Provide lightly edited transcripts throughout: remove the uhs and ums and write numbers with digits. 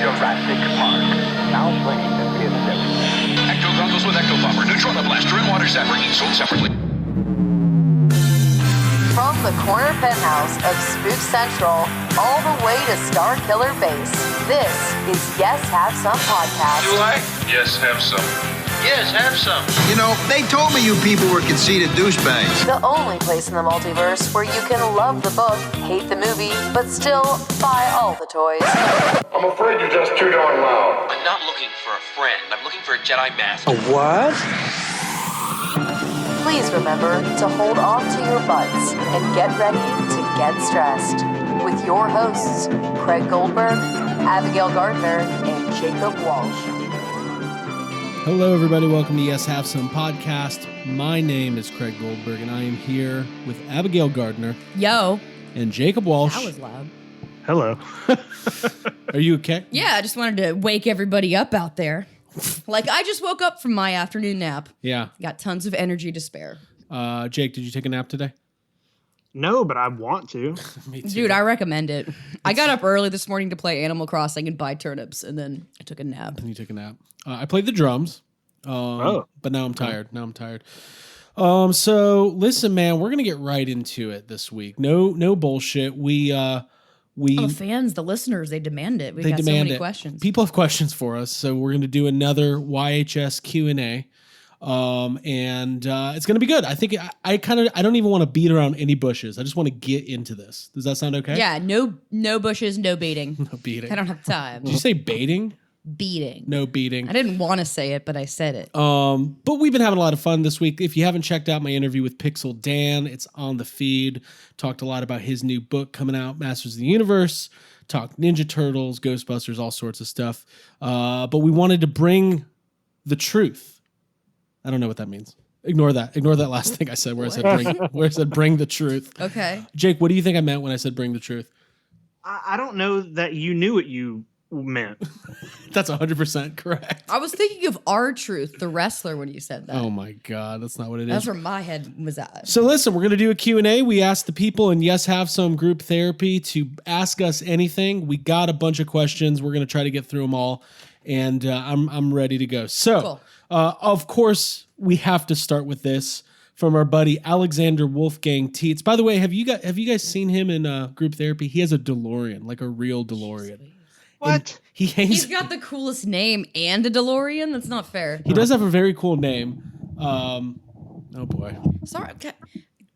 Jurassic Park. Now playing the theater. Ecto goggles with Ecto Bomber, neutron blaster, and water zapper, each sold separately. From the corner penthouse of Spook Central all the way to Star Killer Base, this is Yes Have Some Podcast. You like? Yes, have some. Yes, have some. You know, they told me you people were conceited douchebags. The only place in the multiverse where you can love the book, hate the movie, but still buy all the toys. I'm afraid you're just too darn loud. I'm not looking for a friend. I'm looking for a Jedi Master. What? Please remember to hold on to your butts and get ready to get stressed. With your hosts, Craig Goldberg, Abigail Gardner, and Jacob Walsh. Hello, everybody. Welcome to Yes Have Some Podcast. My name is Craig Goldberg, and I am here with Abigail Gardner. Yo. And Jacob Walsh. That was loud. Hello. Are you okay? Yeah, I just wanted to wake everybody up out there. Like, I just woke up from my afternoon nap. Yeah. Got tons of energy to spare. Jake, did you take a nap today? No, but I want to. Me too. Dude, I recommend it. I got up early this morning to play Animal Crossing and buy turnips, and then I took a nap. And you took a nap. I played the drums, but now I'm tired. So listen, man, we're gonna get right into it this week. No bullshit. The fans, the listeners, they demand it. We've got so many questions. People have questions for us, so we're gonna do another YHS Q&A. And it's gonna be good. I think I don't even want to beat around any bushes. I just want to get into this. Does that sound okay? Yeah, no bushes, no baiting. No beating. I don't have time. Did you say baiting? Beating. No beating. I didn't want to say it, but I said it. But we've been having a lot of fun this week. If you haven't checked out my interview with Pixel Dan, it's on the feed. Talked a lot about his new book coming out, Masters of the Universe. Talked Ninja Turtles, Ghostbusters, all sorts of stuff. But we wanted to bring the truth. I don't know what that means. Ignore that. Ignore that last thing I said where I said bring the truth. Okay. Jake, what do you think I meant when I said bring the truth? I don't know that you knew what you meant. That's 100% correct. I was thinking of R-Truth, the wrestler, when you said that. Oh my God, that's not what it is. That's where my head was at. So listen, we're going to do a Q&A. We asked the people in Yes Have Some group therapy to ask us anything. We got a bunch of questions. We're going to try to get through them all. And I'm ready to go. So, cool. Of course, we have to start with this from our buddy Alexander Wolfgang Tietz. By the way, have you guys seen him in group therapy? He has a DeLorean, like a real DeLorean. What? He's got the coolest name and a DeLorean? That's not fair. He does have a very cool name. Oh boy. Sorry. Okay.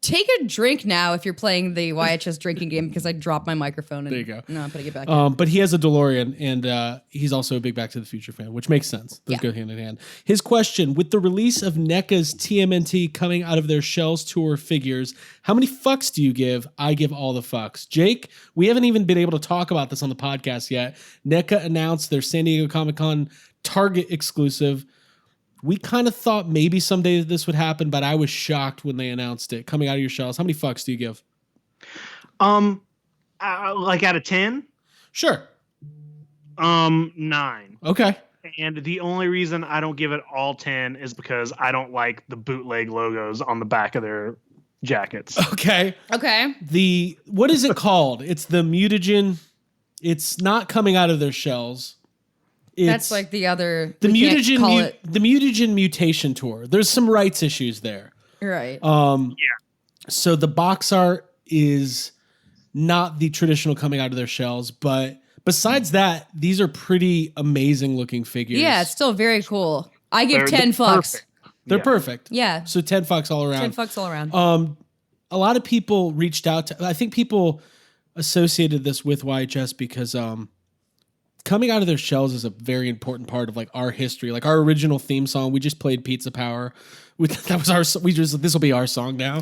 Take a drink now if you're playing the YHS drinking game because I dropped my microphone. And, there you go. No, I'm putting it back in. But he has a DeLorean, and he's also a big Back to the Future fan, which makes sense. Those go hand in hand. His question, with the release of NECA's TMNT coming out of their Shells Tour figures, how many fucks do you give? I give all the fucks. Jake, we haven't even been able to talk about this on the podcast yet. NECA announced their San Diego Comic-Con Target exclusive. We kind of thought maybe someday this would happen, but I was shocked when they announced it. Coming out of your shells, how many fucks do you give? Like out of 10? Sure. 9. Okay. And the only reason I don't give it all 10 is because I don't like the bootleg logos on the back of their jackets. Okay. What is it called? It's the mutagen. It's not coming out of their shells. That's like the other... The mutagen mutation tour. There's some rights issues there. Right. So the box art is not the traditional coming out of their shells, but besides that, these are pretty amazing looking figures. Yeah, it's still very cool. I give 10 fucks. They're perfect. Yeah. So 10 fucks all around. 10 fucks all around. A lot of people reached out to... I think people associated this with YHS because... coming out of their shells is a very important part of like our history. Like our original theme song, we just played Pizza Power. This will be our song now.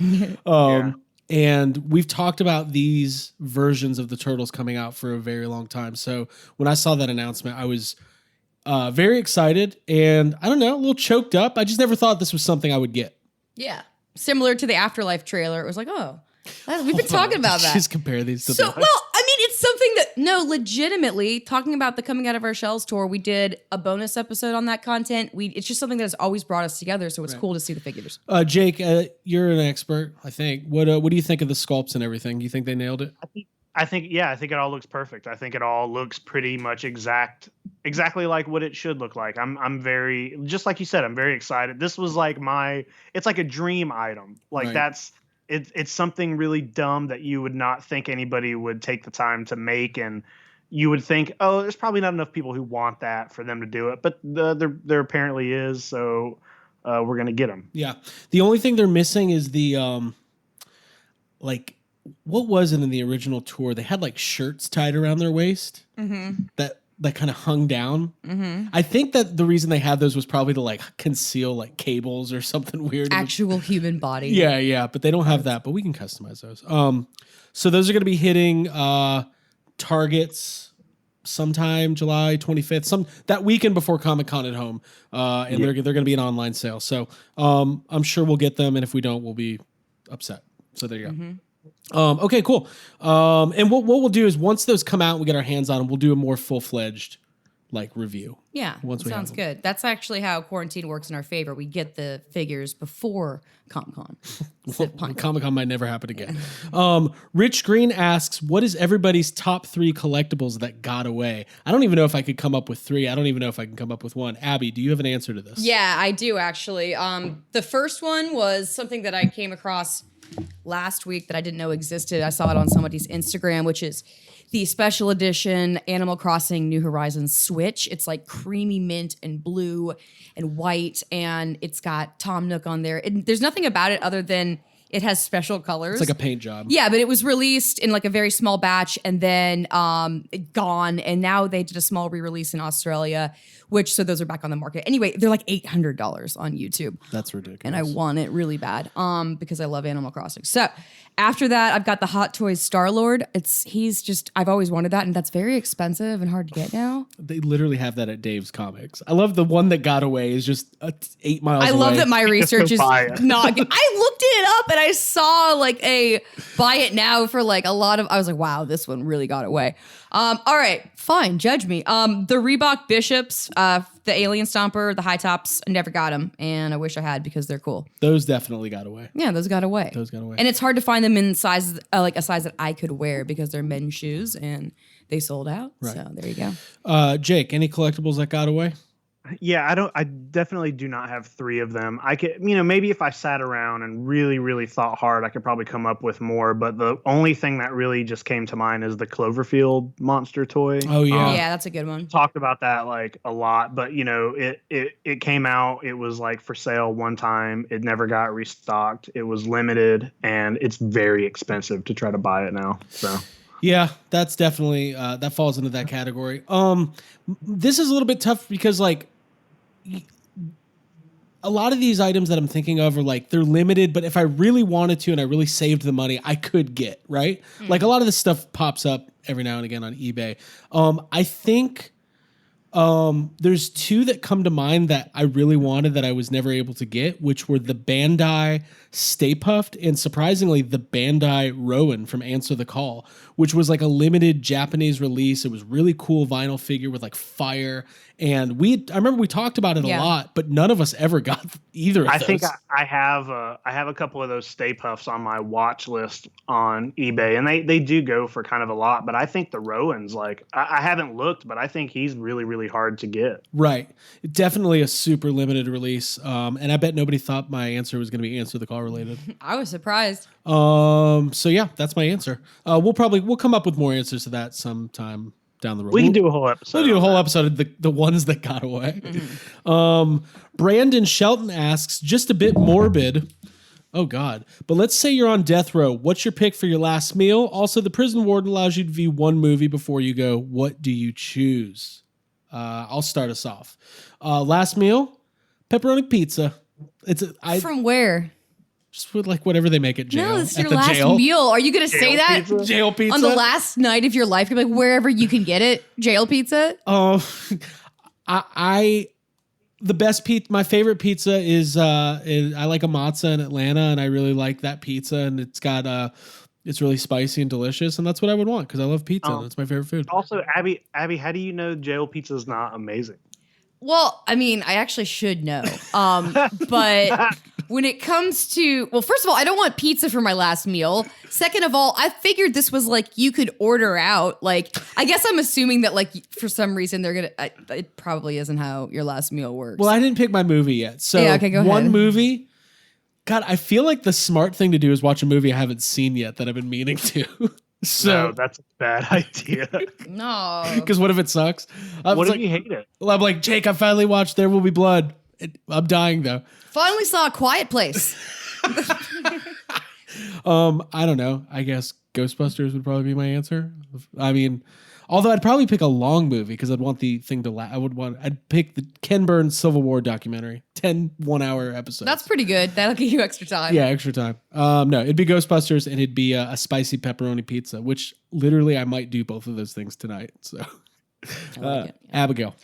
And we've talked about these versions of the Turtles coming out for a very long time. So when I saw that announcement, I was very excited and I don't know, a little choked up. I just never thought this was something I would get. Yeah. Similar to the Afterlife trailer. It was like, we've been talking about that. Just compare these to well, I mean, it's something that, legitimately, talking about the Coming Out of Our Shells tour, we did a bonus episode on that content. It's just something that has always brought us together, so it's cool to see the figures. Jake, you're an expert, I think. What do you think of the sculpts and everything? Do you think they nailed it? I think it all looks perfect. I think it all looks pretty much exactly like what it should look like. I'm very, just like you said, I'm very excited. This was like it's like a dream item. Like it's something really dumb that you would not think anybody would take the time to make, and you would think, oh, there's probably not enough people who want that for them to do it, but there apparently is. So we're gonna get them. Yeah, the only thing they're missing is the like. What was it in the original tour? They had like shirts tied around their waist that kind of hung down. I think that the reason they had those was probably to like conceal like cables or something weird. Actual human body. Yeah, but they don't have that, but we can customize those. So those are going to be hitting Targets sometime July 25th, that weekend before Comic-Con at home. And they're going to be an online sale. So I'm sure we'll get them, and if we don't, we'll be upset. So there you go. Okay, cool. And what we'll do is once those come out, we get our hands on them, we'll do a more full-fledged like review. Yeah, sounds good. That's actually how quarantine works in our favor. We get the figures before Comic-Con. Comic-Con might never happen again. Rich Green asks, what is everybody's top 3 collectibles that got away? I don't even know if I could come up with 3. I don't even know if I can come up with 1. Abby, do you have an answer to this? Yeah, I do actually. The first one was something that I came across last week that I didn't know existed. I saw it on somebody's Instagram, which is the special edition Animal Crossing New Horizons Switch. It's like creamy mint and blue and white, and it's got Tom Nook on there. And there's nothing about it other than it has special colors. It's like a paint job. Yeah, but it was released in like a very small batch and then gone. And now they did a small re-release in Australia, so those are back on the market. Anyway, they're like $800 on YouTube. That's ridiculous. And I want it really bad because I love Animal Crossing. So after that, I've got the Hot Toys Star-Lord. I've always wanted that, and that's very expensive and hard to get now. They literally have that at Dave's Comics. I love the one that got away is just 8 miles away. I love that my research is not. I looked it up and I saw like a buy it now for like a lot of. I was like, wow, this one really got away. All right, fine, judge me. The Reebok Bishops, the Alien Stomper, the High Tops, I never got them, and I wish I had because they're cool. Those definitely got away. Yeah, those got away. And it's hard to find them in sizes, like a size that I could wear because they're men's shoes, and they sold out. Right. So there you go. Jake, any collectibles that got away? Yeah, I definitely do not have 3 of them. I could, maybe if I sat around and really, really thought hard, I could probably come up with more. But the only thing that really just came to mind is the Cloverfield monster toy. Oh yeah, yeah, that's a good one. Talked about that like a lot, but it came out. It was like for sale one time. It never got restocked. It was limited, and it's very expensive to try to buy it now. So. Yeah, that's definitely that falls into that category. This is a little bit tough because like a lot of these items that I'm thinking of are like they're limited, but if I really wanted to and I really saved the money, I could get, right? Like a lot of this stuff pops up every now and again on eBay. I think there's 2 that come to mind that I really wanted that I was never able to get, which were the Bandai Stay Puft and surprisingly the Bandai Rowan from Answer the Call, which was like a limited Japanese release. It was really cool vinyl figure with like fire. And I remember we talked about it a lot, but none of us ever got either of those. I think I have a couple of those Stay Puffs on my watch list on eBay, and they do go for kind of a lot. But I think the Rowan's like I haven't looked, but I think he's really, really hard to get. Right, definitely a super limited release. And I bet nobody thought my answer was going to be Answer the Call related. I was surprised. So yeah, that's my answer. We'll come up with more answers to that sometime down the road. We can do a whole episode. We'll do a whole episode of the ones that got away. Brandon Shelton asks, just a bit morbid. Oh God. But let's say you're on death row. What's your pick for your last meal? Also, the prison warden allows you to view one movie before you go. What do you choose? I'll start us off. Last meal, pepperoni pizza. From where? Just with like whatever they make at jail. No, it's your last meal. Are you going to say that? Pizza? Jail pizza? On the last night of your life, you're like, wherever you can get it, jail pizza? The best my favorite pizza is I like a Matza in Atlanta, and I really like that pizza, and it's got it's really spicy and delicious, and that's what I would want because I love pizza. That's my favorite food. Also, Abby, how do you know jail pizza is not amazing? Well, I mean, I actually should know, but when it comes to, well, first of all, I don't want pizza for my last meal. Second of all, I figured this was like you could order out. Like, I guess I'm assuming that like for some reason they're gonna. It probably isn't how your last meal works. Well, I didn't pick my movie yet, so yeah, okay, go one ahead. movie. God, I feel like the smart thing to do is watch a movie I haven't seen yet that I've been meaning to. No, that's a bad idea. No, because what if it sucks? What if you hate it? Well, I'm like, Jake, I finally watched There Will Be Blood. I'm dying though. finally saw A Quiet Place. I don't know. I guess Ghostbusters would probably be my answer. I mean, although I'd probably pick a long movie because I'd want the thing to I'd pick the Ken Burns Civil War documentary, 10 1-hour episodes. That's pretty good. That'll give you extra time. Yeah, extra time. No, it'd be Ghostbusters and it'd be a spicy pepperoni pizza, which literally I might do both of those things tonight. So, Abigail.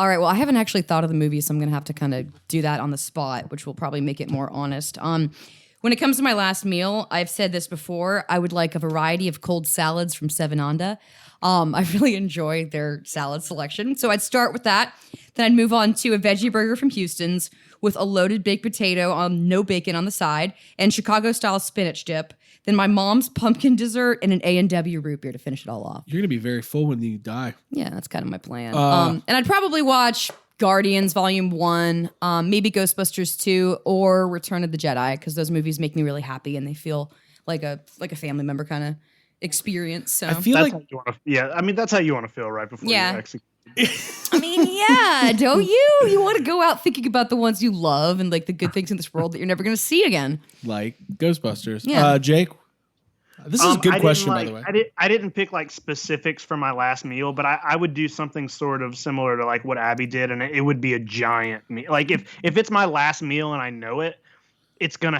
All right. Well, I haven't actually thought of the movie, so I'm going to have to kind of do that on the spot, which will probably make it more honest. When it comes to my last meal, I've said this before, I would like a variety of cold salads from Seven Onda. I really enjoy their salad selection. So I'd start with that. Then I'd move on to a veggie burger from Houston's with a loaded baked potato on no bacon on the side and Chicago-style spinach dip. Then my mom's pumpkin dessert and an A&W root beer to finish it all off. You're going to be very full when you die. Yeah, that's kind of my plan. And I'd probably watch Guardians Volume 1, maybe Ghostbusters 2, or Return of the Jedi, because those movies make me really happy and they feel like a family member kind of experience. So I feel That's like how you wanna, yeah, I mean that's how you want to feel right before Yeah. you execute. I mean, yeah, don't you? You want to go out thinking about the ones you love and like the good things in this world that you're never going to see again. like Ghostbusters. Yeah. Jake, this is a good I question, didn't, by the way. I didn't pick like specifics for my last meal, but I would do something sort of similar to like what Abby did, and it would be a giant meal. Like if it's my last meal and I know it, it's gonna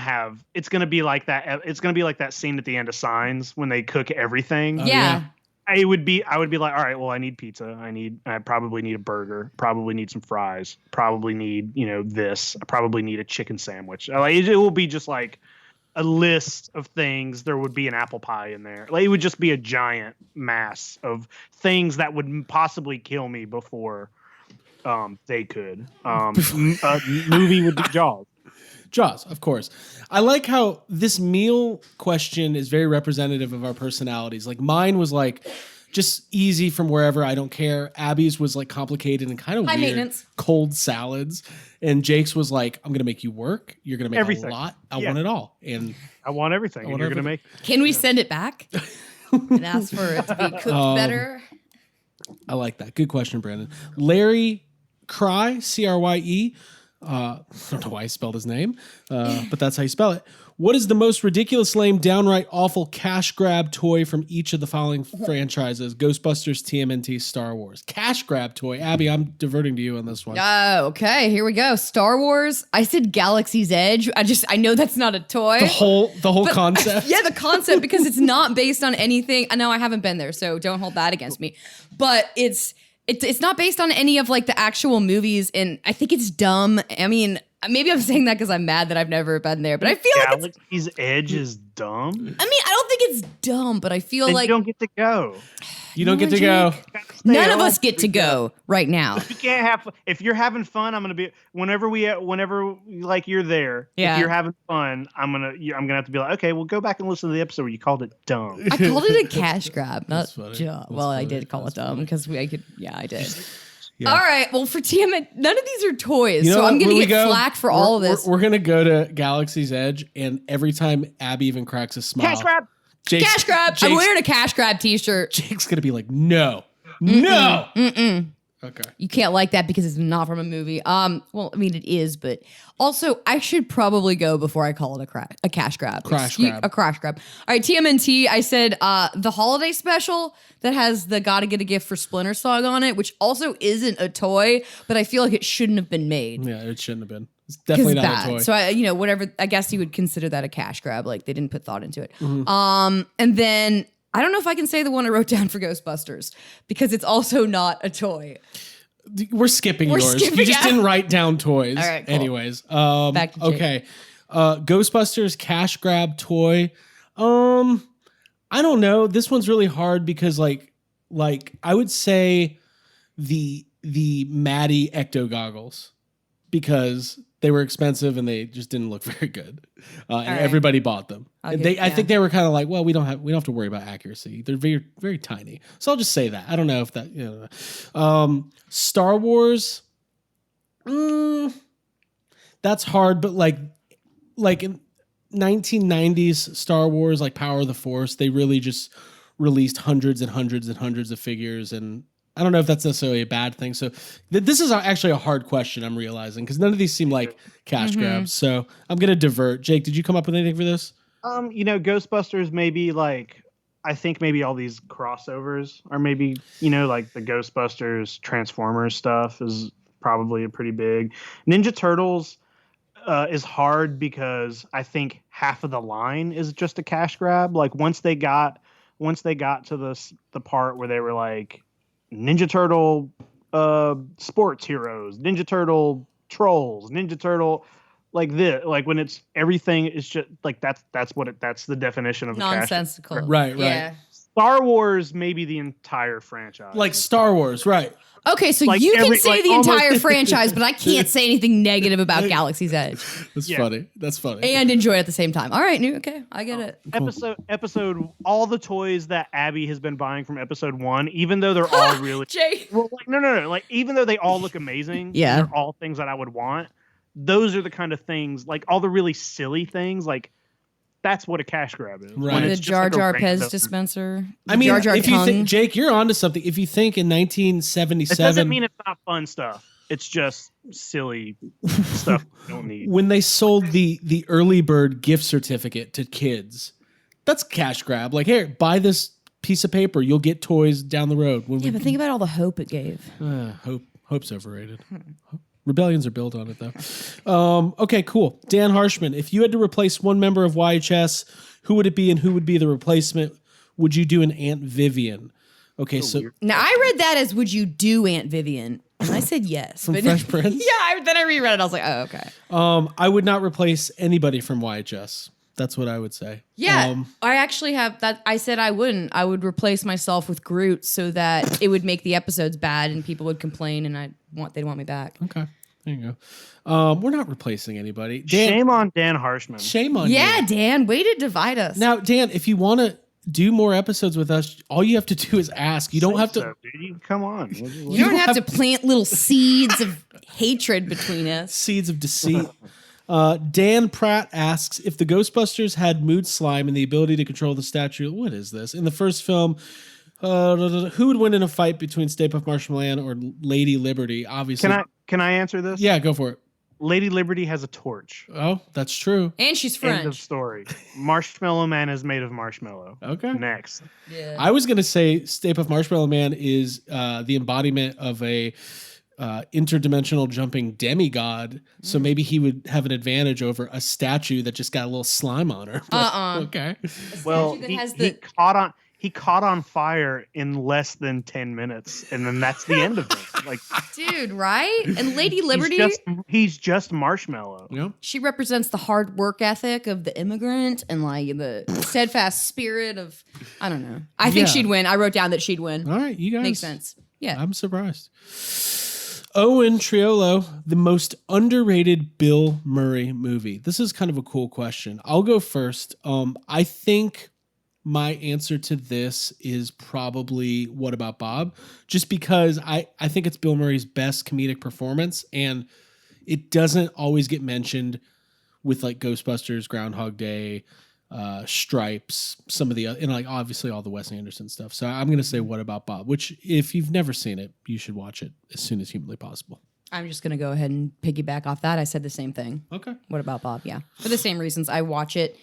be like that. It's gonna be like that scene at the end of Signs when they cook everything. Yeah. I would be like, all right, well, I need pizza. I probably need a burger. Probably need some fries. Probably need, this. I probably need a chicken sandwich. Like it will be just like a list of things. There would be an apple pie in there. Like it would just be a giant mass of things that would possibly kill me before they could. A movie would be Jaws. Jaws, of course. I like how this meal question is very representative of our personalities. Like mine was like just easy from wherever, I don't care. Abby's was like complicated and kind of High weird. maintenance. Cold salads. And Jake's was like, I'm going to make you work. You're going to make Everything. a lot. I want it all. And I want everything. And want you're going to everything. make. Can we send it back and ask for it to be cooked better? I like that. Good question, Brandon. Larry Crye, Crye. I don't know why I spelled his name, but that's how you spell it. What is the most ridiculous, lame, downright awful cash grab toy from each of the following franchises? Ghostbusters, TMNT, Star Wars. Cash grab toy. Abby, I'm diverting to you on this one. Oh, okay. Here we go. Star Wars. I said Galaxy's Edge. I know that's not a toy. The whole concept. Yeah, the concept, because it's not based on anything. I know I haven't been there, so don't hold that against me. But it's not based on any of like the actual movies, and I think it's dumb. I mean, maybe I'm saying that because I'm mad that I've never been there, but I feel like Galaxy's Edge is dumb. I mean, I don't think it's dumb, but I feel Then like you don't get to go. You don't get to go. none of us get to go right now. You can't have. If you're having fun, I'm gonna be. Whenever like you're there. Yeah. If you're having fun, I'm gonna have to be like, okay, well, go back and listen to the episode where you called it dumb. I called it a cash grab, not funny. dumb. Well, I did call it dumb because I did. Yeah. All right. Well, for TM, none of these are toys, You know so I'm what? gonna Where we get go, flack for all of this. We're gonna go to Galaxy's Edge, and every time Abby even cracks a smile, Cash grab. Cash grab. I'm wearing a cash grab T-shirt. Jake's gonna be like, no. Okay. You can't like that because it's not from a movie. Well, I mean it is, but also I should probably go before I call it a cash grab. A crash grab. All right, TMNT. I said the holiday special that has the "Gotta Get a Gift for Splinter" song on it, which also isn't a toy, but I feel like it shouldn't have been made. Yeah, it shouldn't have been. It's definitely not bad. a toy. So whatever. I guess you would consider that a cash grab. Like they didn't put thought into it. Mm-hmm. And then I don't know if I can say the one I wrote down for Ghostbusters because it's also not a toy. We're skipping yours. skipping You just out. didn't write down toys. All right, cool. Anyways. Back to Jake. Okay. Ghostbusters cash grab toy. I don't know. This one's really hard because like I would say the Maddie ecto goggles because They were expensive and they just didn't look very good, and right. everybody bought them. I'll And give- I think they were kind of like, well, we don't have to worry about accuracy. They're very very tiny. So I'll just say that. I don't know if that Star Wars. That's hard, but like in 1990s Star Wars, like Power of the Force, they really just released hundreds and hundreds and hundreds of figures, and I don't know if that's necessarily a bad thing. So this is actually a hard question, I'm realizing, because none of these seem like cash grabs. So I'm going to divert. Jake, did you come up with anything for this? Ghostbusters, maybe like, I think maybe all these crossovers are maybe, like the Ghostbusters Transformers stuff is probably a pretty big. Ninja Turtles is hard because I think half of the line is just a cash grab. Like once they got to the part where they were like, Ninja Turtle sports heroes, Ninja Turtle trolls, Ninja Turtle like this, like when it's everything is just like that's the definition of nonsensical. Right. Yeah. Star Wars, maybe the entire franchise. Like Star Wars, right? Okay, so Like you can every- say like the almost- entire franchise, but I can't say anything negative about Galaxy's Edge That's Yeah. funny. That's funny. and enjoy it at the same time. All right, okay, I get it. Episode, all the toys that Abby has been buying from episode 1, even though they're all really Jay. well, like no, like even though they all look amazing, Yeah. they're all things that I would want. Those are the kind of things, like all the really silly things, like that's what a cash grab is. Right. When The it's just Jar like a Jar random- Pez dispenser. I mean, Jar Jar if you tongue. think, Jake, you're onto something. If you think in It 1977, doesn't mean it's not fun stuff. It's just silly stuff you don't need. when they sold the early bird gift certificate to kids, that's cash grab. Like, here, buy this piece of paper, you'll get toys down the road. When Yeah, but think about all the hope it gave. hope's overrated. Rebellions are built on it, though. Okay, cool. Dan Harshman, if you had to replace one member of YHS, who would it be and who would be the replacement? Would you do an Aunt Vivian? Okay, so Now I read that as "Would you do Aunt Vivian?" And I said yes. From Fresh Prince? Yeah. Then I reread it. I was like, oh, okay. I would not replace anybody from YHS. That's what I would say. Yeah, I actually have that. I said I wouldn't. I would replace myself with Groot so that it would make the episodes bad and people would complain and they'd want me back. Okay, there you go. We're not replacing anybody. Dan, Shame on Dan Harshman. shame on Yeah, you. Dan, way to divide us. Now, Dan, if you want to do more episodes with us, all you have to do is ask. You don't have to. So, dude, you come on. you don't have to plant little seeds of hatred between us. Seeds of deceit. Dan Pratt asks, if the Ghostbusters had mood slime and the ability to control the statue, what is this? In the first film, who would win in a fight between Stay Puft Marshmallow or Lady Liberty? Obviously. Can I answer this? Yeah, go for it. Lady Liberty has a torch. Oh, that's true. And she's End of French. story. Marshmallow Man is made of marshmallow. Okay. Next. Yeah. I was going to say Stay Puft Marshmallow Man is the embodiment of a interdimensional jumping demigod. So maybe he would have an advantage over a statue that just got a little slime on her. Okay. Well, that he, has he caught on fire in less than 10 minutes, and then that's the end of it. Like, Dude, right? And Lady Liberty, he's just marshmallow. Yep. she represents the hard work ethic of the immigrant and like the steadfast spirit of, I don't know. I think Yeah. she'd win. I wrote down that she'd win. All right, you guys. Makes sense. Yeah. I'm surprised. Owen Triolo, the most underrated Bill Murray movie. This is kind of a cool question. I'll go first. I think my answer to this is probably What About Bob? Just because I think it's Bill Murray's best comedic performance, and it doesn't always get mentioned with like Ghostbusters, Groundhog Day, Stripes, some of the and like obviously all the Wes Anderson stuff. So I'm gonna say What About Bob, which if you've never seen it, you should watch it as soon as humanly possible. I'm just going to go ahead and piggyback off that. I said the same thing. Okay. What about Bob? Yeah. For the same reasons. I watch it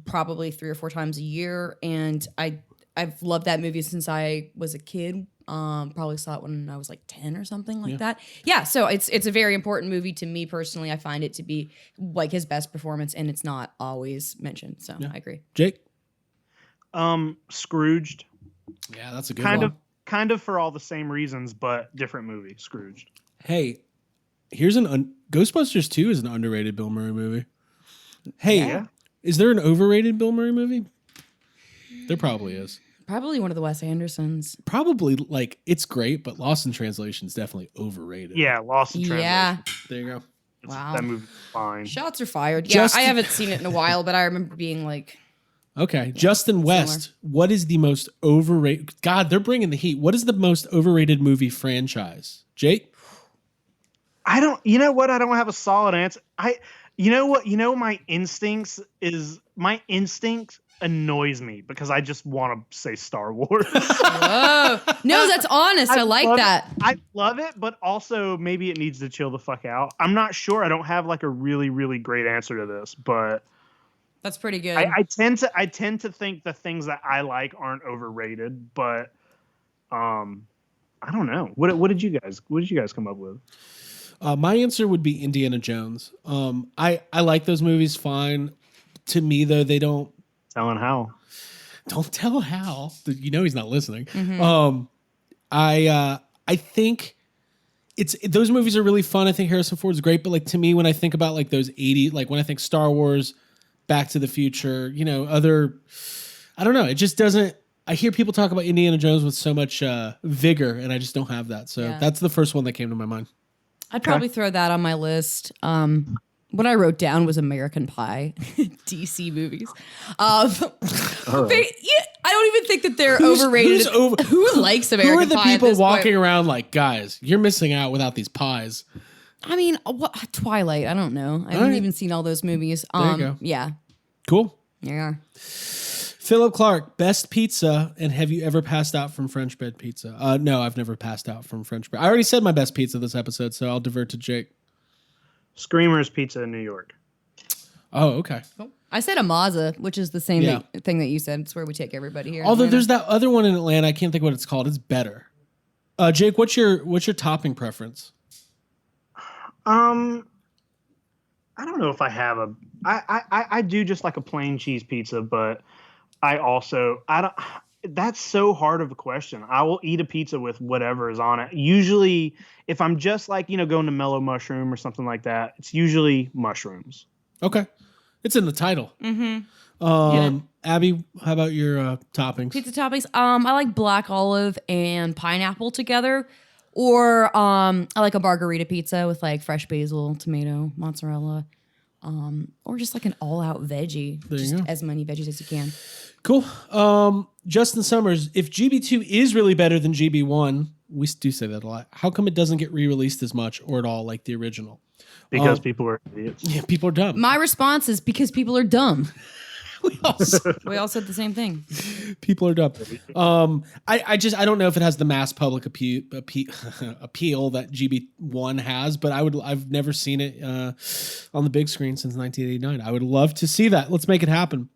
probably 3 or 4 times a year, and I've loved that movie since I was a kid. Probably saw it when I was like 10 or something like that. Yeah, so it's a very important movie to me personally. I find it to be like his best performance, and it's not always mentioned. So I agree. Jake? Scrooged. Yeah, that's a good Kind one. kind of for all the same reasons, but different movie. Scrooged. Hey, here's Ghostbusters 2 is an underrated Bill Murray movie. Hey, Yeah. is there an overrated Bill Murray movie? There probably is. Probably one of the Wes Andersons. Probably, like, it's great, but Lost in Translation is definitely overrated. Yeah, Lost in Translation. Yeah. There you go. Wow. That movie's fine. Shots are fired. Yeah, Justin- I haven't seen it in a while, but I remember being like, Okay, Justin West, what is the most overrated? God, they're bringing the heat. What is the most overrated movie franchise? Jake? I don't. You know what? I don't have a solid answer. You know what? You know my instinct annoys me because I just want to say Star Wars. whoa. No, that's honest. I like love that. it. I love it, but also maybe it needs to chill the fuck out. I'm not sure. I don't have like a really, really great answer to this, but That's pretty good. I tend to think the things that I like aren't overrated, but I don't know. What did you guys come up with? My answer would be Indiana Jones. I like those movies fine. To me, though, they don't. Telling how. Don't tell Hal. You know he's not listening. Mm-hmm. I think those movies are really fun. I think Harrison Ford's great, but like to me, when I think about like those 80s, like when I think Star Wars, Back to the Future, I don't know. It just doesn't. I hear people talk about Indiana Jones with so much vigor, and I just don't have that. So that's the first one that came to my mind. I'd probably throw that on my list. What I wrote down was American Pie, DC movies. I don't even think that they're overrated. Who likes American Pie? Who are the at people this walking point? around like, guys, you're missing out without these pies? I mean, Twilight. I don't know. I haven't even seen all those movies. There you go. Yeah. Cool. Yeah. Philip Clark, best pizza, and have you ever passed out from French bread pizza? No, I've never passed out from French bread. I already said my best pizza this episode, so I'll divert to Jake. Screamer's Pizza in New York. Oh, okay. I said Amaza, which is the same thing that you said. It's where we take everybody here. Although there's that other one in Atlanta, I can't think what it's called. It's better. Jake, what's your topping preference? I don't know if I have a. I do just like a plain cheese pizza, but I don't. That's so hard of a question. I will eat a pizza with whatever is on it. Usually, if I'm just like going to Mellow Mushroom or something like that, it's usually mushrooms. Okay, it's in the title. Mm-hmm. Abby, how about your toppings? Pizza toppings. I like black olive and pineapple together. Or I like a margarita pizza with like fresh basil, tomato, mozzarella, or just like an all-out veggie. There you just go. as many veggies as you can. Cool. Justin Summers, if GB2 is really better than GB1, we do say that a lot. How come it doesn't get re-released as much or at all like the original? Because people are idiots. Yeah, people are dumb. My response is because people are dumb. we all said the same thing. People are dumb. I don't know if it has the mass public appeal that GB1 has, but I've never seen it on the big screen since 1989. I would love to see that. Let's make it happen.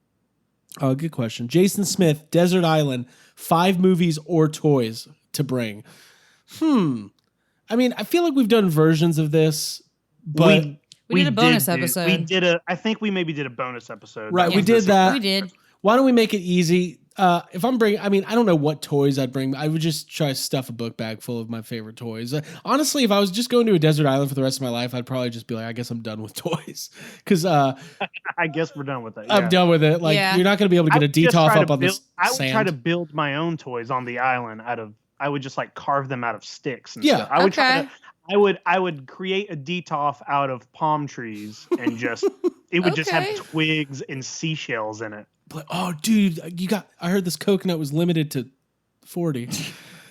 Good question. Jason Smith, Desert Island, 5 movies or toys to bring. I mean, I feel like we've done versions of this, but we did a bonus episode. I think we maybe did a bonus episode. Right, we did that. We did. Why don't we make it easy? If I'm bringing, I mean, I don't know what toys I'd bring. I would just try to stuff a book bag full of my favorite toys. Honestly, if I was just going to a desert island for the rest of my life, I'd probably just be like, I guess I'm done with toys. Because I guess we're done with it. I'm done with it. Like, you're not going to be able to get a detoff up on this I would sand. try to build my own toys on the island I would just like carve them out of sticks. And Yeah. stuff. I would create a detoff out of palm trees and just it would just have twigs and seashells in it. But, oh, dude, I heard this coconut was limited to 40.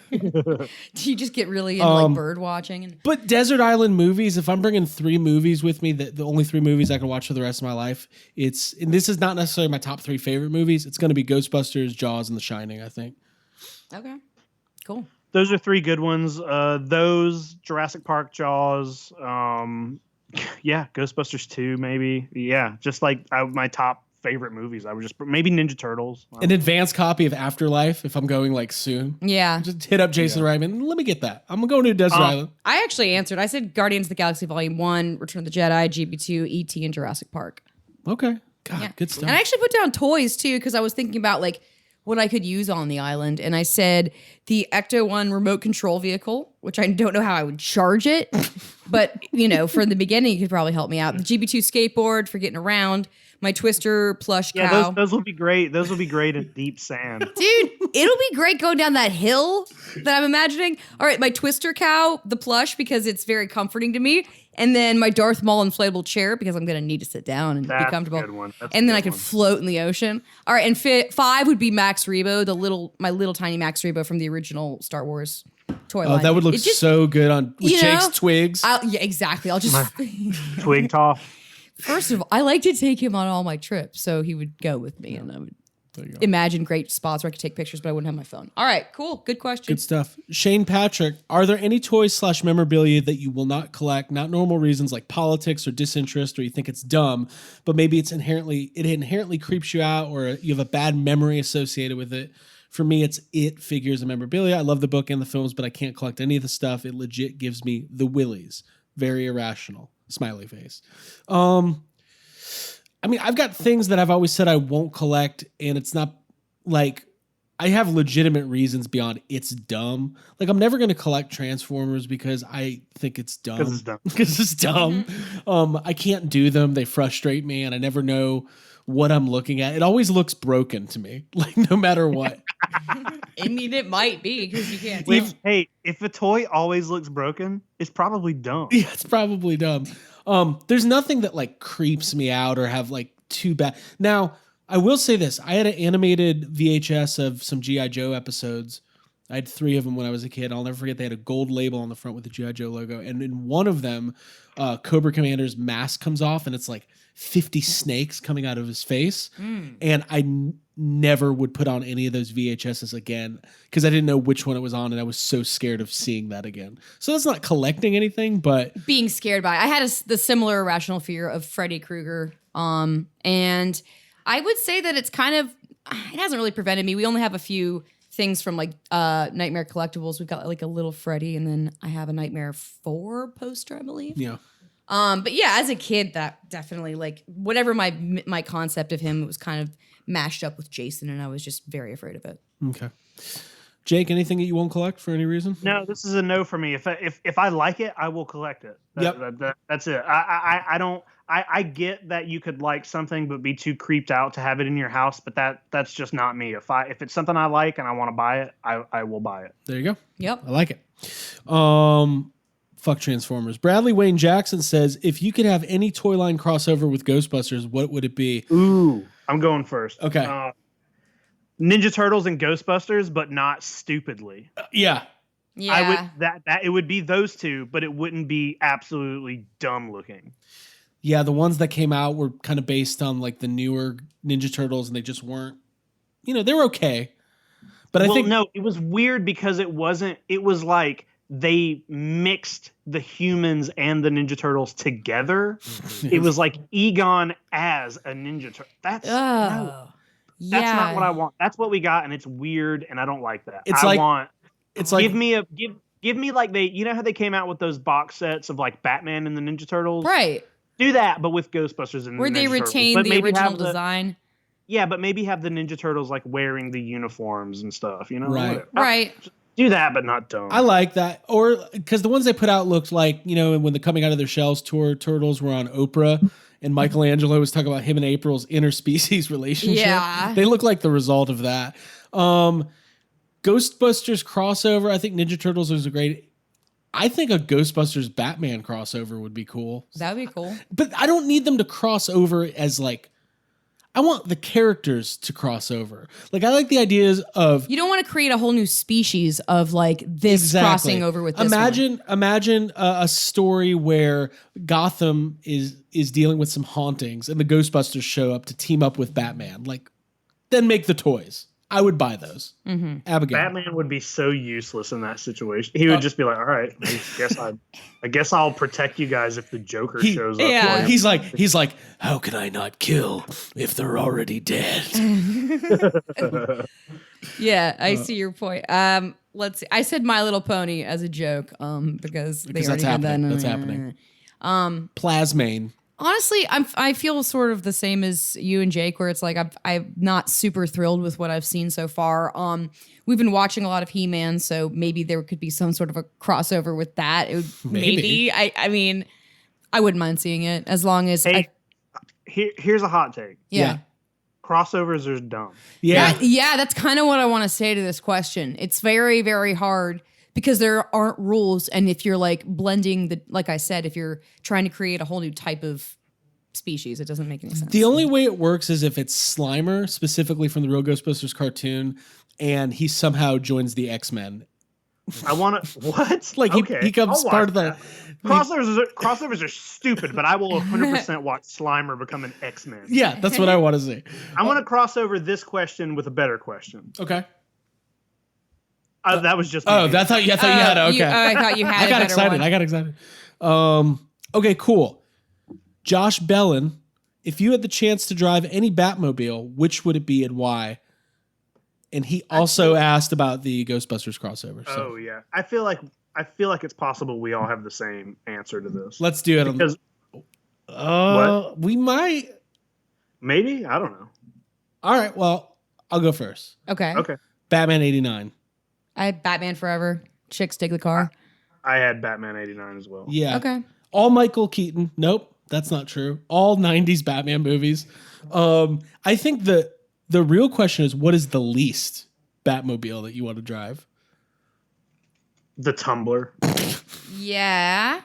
Do you just get really into like bird watching? But desert island movies, if I'm bringing 3 movies with me, the only 3 movies I can watch for the rest of my life, and this is not necessarily my top 3 favorite movies. It's going to be Ghostbusters, Jaws, and The Shining, I think. Okay, cool. Those are 3 good ones. Those Jurassic Park, Jaws, Ghostbusters 2, maybe. Yeah, just like my top favorite movies. I would just maybe Ninja Turtles. An advanced copy of Afterlife if I'm going like soon. Yeah. Just hit up Jason Reitman. Let me get that. I'm going to a desert island. I actually answered. I said Guardians of the Galaxy Volume 1, Return of the Jedi, GB2, E.T., and Jurassic Park. Okay. God, good stuff. And I actually put down toys too because I was thinking about like what I could use on the island. And I said the Ecto-1 remote control vehicle, which I don't know how I would charge it. But, for the beginning, you could probably help me out. The GB2 skateboard for getting around. My Twister plush cow. Yeah, those will be great. Those will be great in deep sand. Dude, it'll be great going down that hill that I'm imagining. All right, my Twister cow, the plush, because it's very comforting to me. And then my Darth Maul inflatable chair because I'm going to need to sit down and That's be comfortable. a good one. That's a And then good I can one. float in the ocean. All right, and 5 would be Max Rebo, my little tiny Max Rebo from the original Star Wars toy line. That would look so good on with Jake's twigs. Yeah, exactly. I'll just Twig toss. First of all, I like to take him on all my trips, so he would go with me, and I would imagine great spots where I could take pictures, but I wouldn't have my phone. All right, cool. Good question. Good stuff. Shane Patrick, are there any toys / memorabilia that you will not collect? Not normal reasons like politics or disinterest, or you think it's dumb, but maybe it inherently creeps you out, or you have a bad memory associated with it. For me, it's figures and memorabilia. I love the book and the films, but I can't collect any of the stuff. It legit gives me the willies. Very irrational. Smiley face. I mean, I've got things that I've always said I won't collect, and it's not like I have legitimate reasons beyond it's dumb. Like, I'm never going to collect Transformers because I think it's dumb. Because it's dumb. Because it's dumb. I can't do them. They frustrate me, and I never know what I'm looking at. It always looks broken to me, like no matter what. I mean, it might be because you can't tell. If a toy always looks broken, it's probably dumb. Yeah, it's probably dumb. There's nothing that like creeps me out or have like too bad. Now, I will say this. I had an animated VHS of some G.I. Joe episodes. I had 3 of them when I was a kid. I'll never forget they had a gold label on the front with the G.I. Joe logo. And in one of them, Cobra Commander's mask comes off and it's like 50 snakes coming out of his face. And I never would put on any of those VHSs again because I didn't know which one it was on, and I was so scared of seeing that again. So that's not collecting anything, but being scared by it. I had the similar irrational fear of Freddy Krueger, and I would say that it hasn't really prevented me. We only have a few things from like Nightmare Collectibles. We've got like a little Freddy, and then I have a Nightmare 4 poster, I believe. Yeah. But yeah, as a kid, that definitely like whatever my concept of him, it was kind of mashed up with Jason, and I was just very afraid of it. Okay. Jake, anything that you won't collect for any reason? No, this is a no for me. If I like it, I will collect it. That's it. I get that you could like something but be too creeped out to have it in your house, but that's just not me. If it's something I like and I want to buy it, I will buy it. There you go. Yep. I like it. Fuck Transformers. Bradley Wayne Jackson says, if you could have any toy line crossover with Ghostbusters, what would it be? Ooh, I'm going first. Okay. Ninja Turtles and Ghostbusters, but not stupidly. Yeah. Yeah. It would be those two, but it wouldn't be absolutely dumb looking. Yeah, the ones that came out were kind of based on like the newer Ninja Turtles, and they just weren't, they were okay. But I think no, it was weird because it was like they mixed the humans and the Ninja Turtles together. It was like Egon as a Ninja Turtle. That's not what I want. That's what we got, and it's weird, and I don't like that. Give me like how they came out with those box sets of like Batman and the Ninja Turtles? Right. Do that, but with Ghostbusters and where they retain the original design. Yeah, but maybe have the Ninja Turtles like wearing the uniforms and stuff, Right. Right. Do that, but not dumb. I like that. Or because the ones they put out looked like, when the Coming Out of Their Shells tour turtles were on Oprah and Michelangelo was talking about him and April's interspecies relationship. Yeah. They look like the result of that. Ghostbusters crossover. I think Ninja Turtles is I think a Ghostbusters Batman crossover would be cool. That would be cool. But I don't need them to cross over as like, I want the characters to cross over. Like, I like the ideas of... You don't want to create a whole new species of like this crossing over with this Imagine a story where Gotham is dealing with some hauntings and the Ghostbusters show up to team up with Batman. Like, then make the toys. I would buy those. Mm-hmm. Abigail. Batman would be so useless in that situation. He would just be like, "All right, I guess I'll protect you guys if the Joker shows up." Yeah. He's like, how can I not kill if they're already dead? Yeah, I see your point. Let's see. I said My Little Pony as a joke, because they already had that. That's happening. Plasmane. Honestly, I feel sort of the same as you and Jake, where it's like I'm not super thrilled with what I've seen so far. We've been watching a lot of He-Man, so maybe there could be some sort of a crossover with that. It would, maybe. I mean, I wouldn't mind seeing it as long as. Here's a hot take. Yeah. Crossovers are dumb. Yeah. That's kind of what I want to say to this question. It's very, very hard because there aren't rules. And if you're like blending like I said, if you're trying to create a whole new type of species, it doesn't make any sense. The only way it works is if it's Slimer, specifically from the real Ghostbusters cartoon, and he somehow joins the X-Men. I want to what? Like Okay, he becomes I'll part of watch the that. Crossovers are stupid, but I will 100% watch Slimer become an X-Men. Yeah, that's what I want to see. I want to cross over this question with a better question. Okay. That was just me. I thought you had it. Okay. I thought you had. I got excited. I got excited. Okay, cool. Josh Bellin, if you had the chance to drive any Batmobile, which would it be and why? And he also asked about the Ghostbusters crossover. So. Oh yeah, I feel like it's possible we all have the same answer to this. Let's do it. Because, what? We might. Maybe, I don't know. All right, well, I'll go first. Okay. Batman 89. I had Batman Forever. Chicks dig the car. I had Batman 89 as well. Yeah. Okay. All Michael Keaton. Nope, that's not true. All 90s Batman movies. I think the real question is, what is the least Batmobile that you want to drive? The Tumbler. Yeah.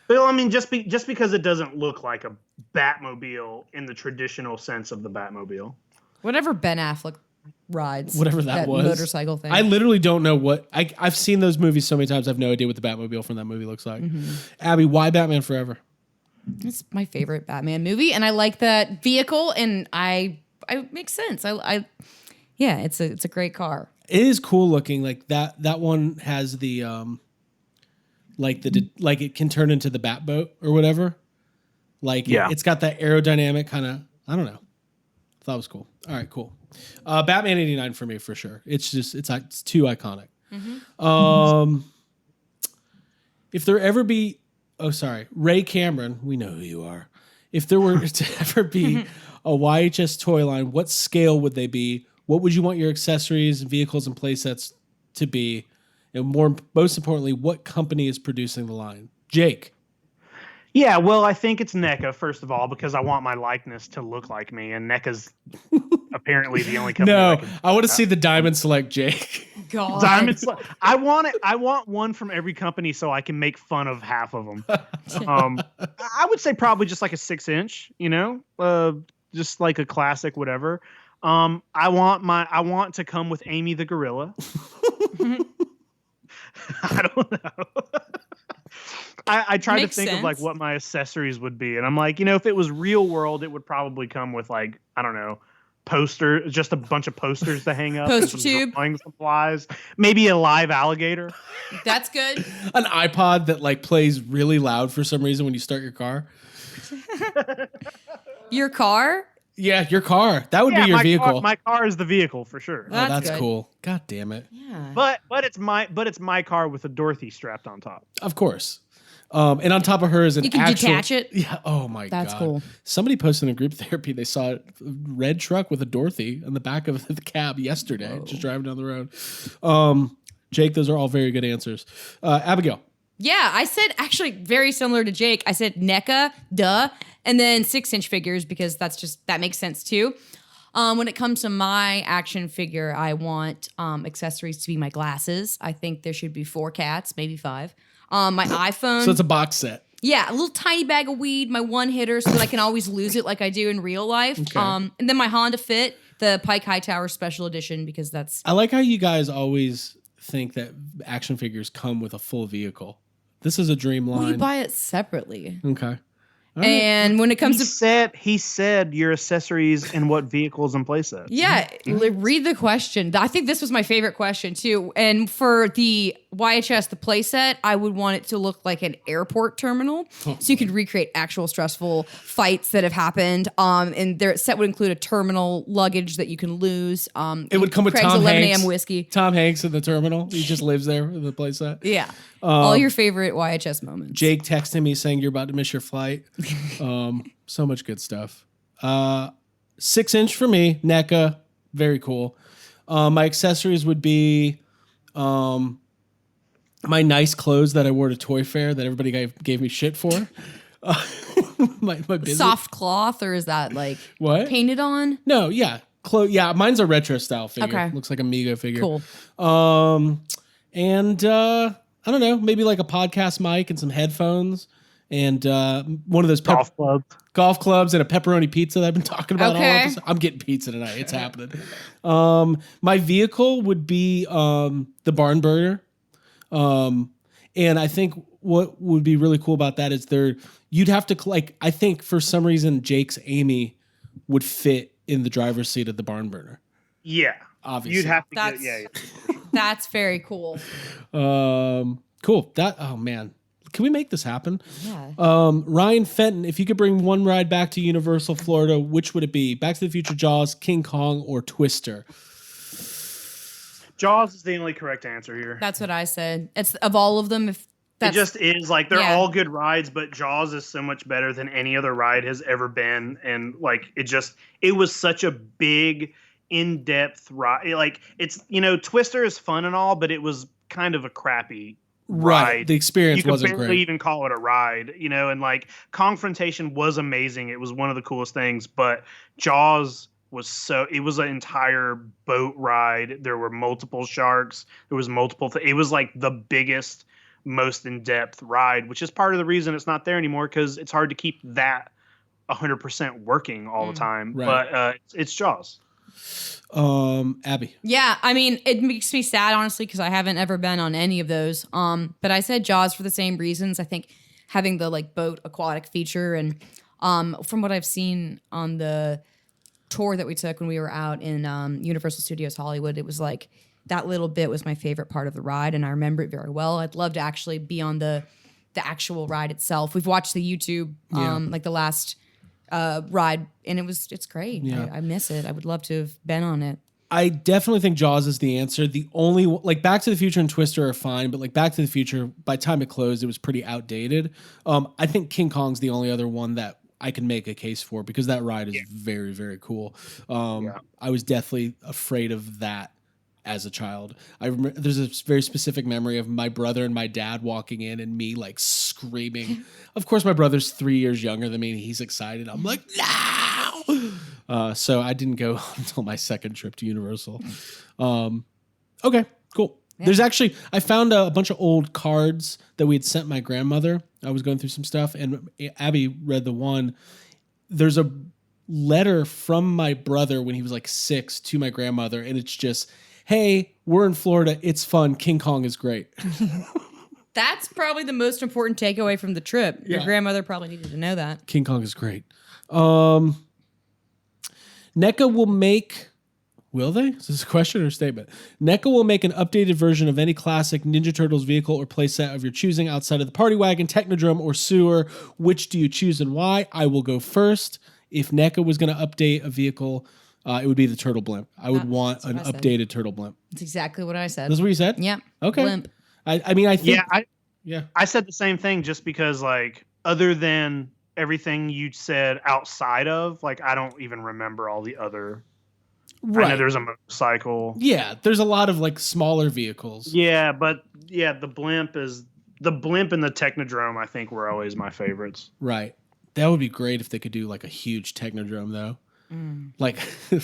Well, I mean, just because it doesn't look like a Batmobile in the traditional sense of the Batmobile. Whatever Ben Affleck rides. Whatever that was. Motorcycle thing. I literally don't know what... I've seen those movies so many times, I have no idea what the Batmobile from that movie looks like. Mm-hmm. Abby, why Batman Forever? It's my favorite Batman movie, and I like that vehicle, and I makes sense. Yeah, it's a great car. It is cool looking. Like that one has the like it can turn into the Batboat or whatever. Like it's got that aerodynamic kind of, I don't know. Thought it was cool. All right, cool. Batman 89 for me for sure. It's too iconic. Mm-hmm. If there ever be Ray Cameron, we know who you are. If there were to ever be a YHS toy line, what scale would they be? What would you want your accessories, vehicles, and playsets to be? And most importantly, what company is producing the line? Jake. Yeah, well, I think it's NECA, first of all, because I want my likeness to look like me, and NECA's apparently the only company. No, I want to see the Diamond Select Jake. God. Diamond Select. I want one from every company so I can make fun of half of them. I would say probably just like a 6-inch, just like a classic, whatever. I want to come with Amy the Gorilla. I don't know. I tried to think of like what my accessories would be, and I'm like, if it was real world, it would probably come with like, I don't know, just a bunch of posters to hang up, poster tube, drawing supplies, maybe a live alligator. That's good. An iPod that like plays really loud for some reason when you start your car. Your car? Yeah, your car. That would be your vehicle. My car is the vehicle for sure. That's cool. God damn it. Yeah. But it's my car with a Dorothy strapped on top. Of course. And on top of her is an actual... You can detach it? Yeah. Oh, my God. That's cool. Somebody posted in group therapy, they saw a red truck with a Dorothy in the back of the cab yesterday, just driving down the road. Jake, those are all very good answers. Abigail. Yeah, I said actually very similar to Jake. I said NECA, duh, and then 6-inch figures because that makes sense too. When it comes to my action figure, I want accessories to be my glasses. I think there should be 4 cats, maybe 5. My iPhone. So it's a box set. Yeah, a little tiny bag of weed, my one hitter, so that I can always lose it like I do in real life. Okay. And then my Honda Fit, the Pike Hightower Special Edition, because that's... I like how you guys always think that action figures come with a full vehicle. This is a dream line. Well, you buy it separately. Okay. And when it comes he said your accessories and what vehicles and playsets. Yeah, read the question. I think this was my favorite question too. And for the YHS, the playset, I would want it to look like an airport terminal, so you could recreate actual stressful fights that have happened. And their set would include a terminal luggage that you can lose. It would come with Craig's Tom 11 Hanks. a.m. whiskey. Tom Hanks in the terminal. He just lives there in the playset. Yeah. All your favorite YHS moments. Jake texted me saying you're about to miss your flight. So much good stuff. 6-inch for me, NECA, very cool. My accessories would be my nice clothes that I wore to Toy Fair that everybody gave me shit for. My business. Soft cloth, or is that like what? Painted on? No, yeah. Yeah, mine's a retro style figure. Okay. Looks like a Mego figure. Cool. and I don't know, maybe like a podcast mic and some headphones and one of those golf clubs and a pepperoni pizza that I've been talking about all episode. I'm getting pizza tonight. It's happening. My vehicle would be the barn burner. And I think what would be really cool about that is you'd have to like, I think for some reason Jake's Amy would fit in the driver's seat of the barn burner. Yeah. Obviously. You'd have to That's very cool. Cool. Oh man. Can we make this happen? Yeah. Ryan Fenton, if you could bring one ride back to Universal Florida, which would it be? Back to the Future, Jaws, King Kong, or Twister? Jaws is the only correct answer here. That's what I said. It's of all of them. It just is like they're all good rides, but Jaws is so much better than any other ride has ever been, and like it was such a big, in-depth ride. Like it's Twister is fun and all, but it was kind of a crappy ride. The experience wasn't great. You could barely even call it a ride, and like Confrontation was amazing. It was one of the coolest things, but Jaws it was an entire boat ride. There were multiple sharks. There was multiple it was like the biggest, most in-depth ride, which is part of the reason it's not there anymore, because it's hard to keep that 100% working all the time. Right. But it's Jaws. Abby. Yeah, I mean, it makes me sad, honestly, because I haven't ever been on any of those. But I said Jaws for the same reasons. I think having the like boat aquatic feature, and from what I've seen on the tour that we took when we were out in Universal Studios Hollywood, it was like that little bit was my favorite part of the ride, and I remember it very well. I'd love to actually be on the actual ride itself. We've watched the YouTube, like the last ride, and it's great. Yeah. I miss it. I would love to have been on it. I definitely think Jaws is the answer. The only like Back to the Future and Twister are fine, but like Back to the Future, by the time it closed, it was pretty outdated. I think King Kong's the only other one that I can make a case for, because that ride is very, very cool. I was definitely afraid of that as a child. I remember there's a very specific memory of my brother and my dad walking in and me like screaming. Of course, my brother's 3 years younger than me and he's excited. I'm like, no! So I didn't go until my second trip to Universal. Okay, cool. Yeah. There's actually, I found a bunch of old cards that we had sent my grandmother. I was going through some stuff and Abby read the one. There's a letter from my brother when he was like 6 to my grandmother, and it's just, hey, we're in Florida. It's fun. King Kong is great. That's probably the most important takeaway from the trip. Your grandmother probably needed to know that. King Kong is great. NECA will make... Will they? Is this a question or a statement? NECA will make an updated version of any classic Ninja Turtles vehicle or playset of your choosing outside of the Party Wagon, Technodrome, or Sewer. Which do you choose and why? I will go first. If NECA was going to update a vehicle, it would be the Turtle Blimp. I would want an updated Turtle Blimp. That's exactly what I said. That's what you said? Yeah. Okay. Blimp. I mean, I think... I said the same thing, just because, like, other than everything you said outside of, like, I don't even remember all the other... Right. I know there's a motorcycle. Yeah, there's a lot of like smaller vehicles. Yeah, but the blimp and the Technodrome, I think, were always my favorites. Right. That would be great if they could do like a huge Technodrome though. Like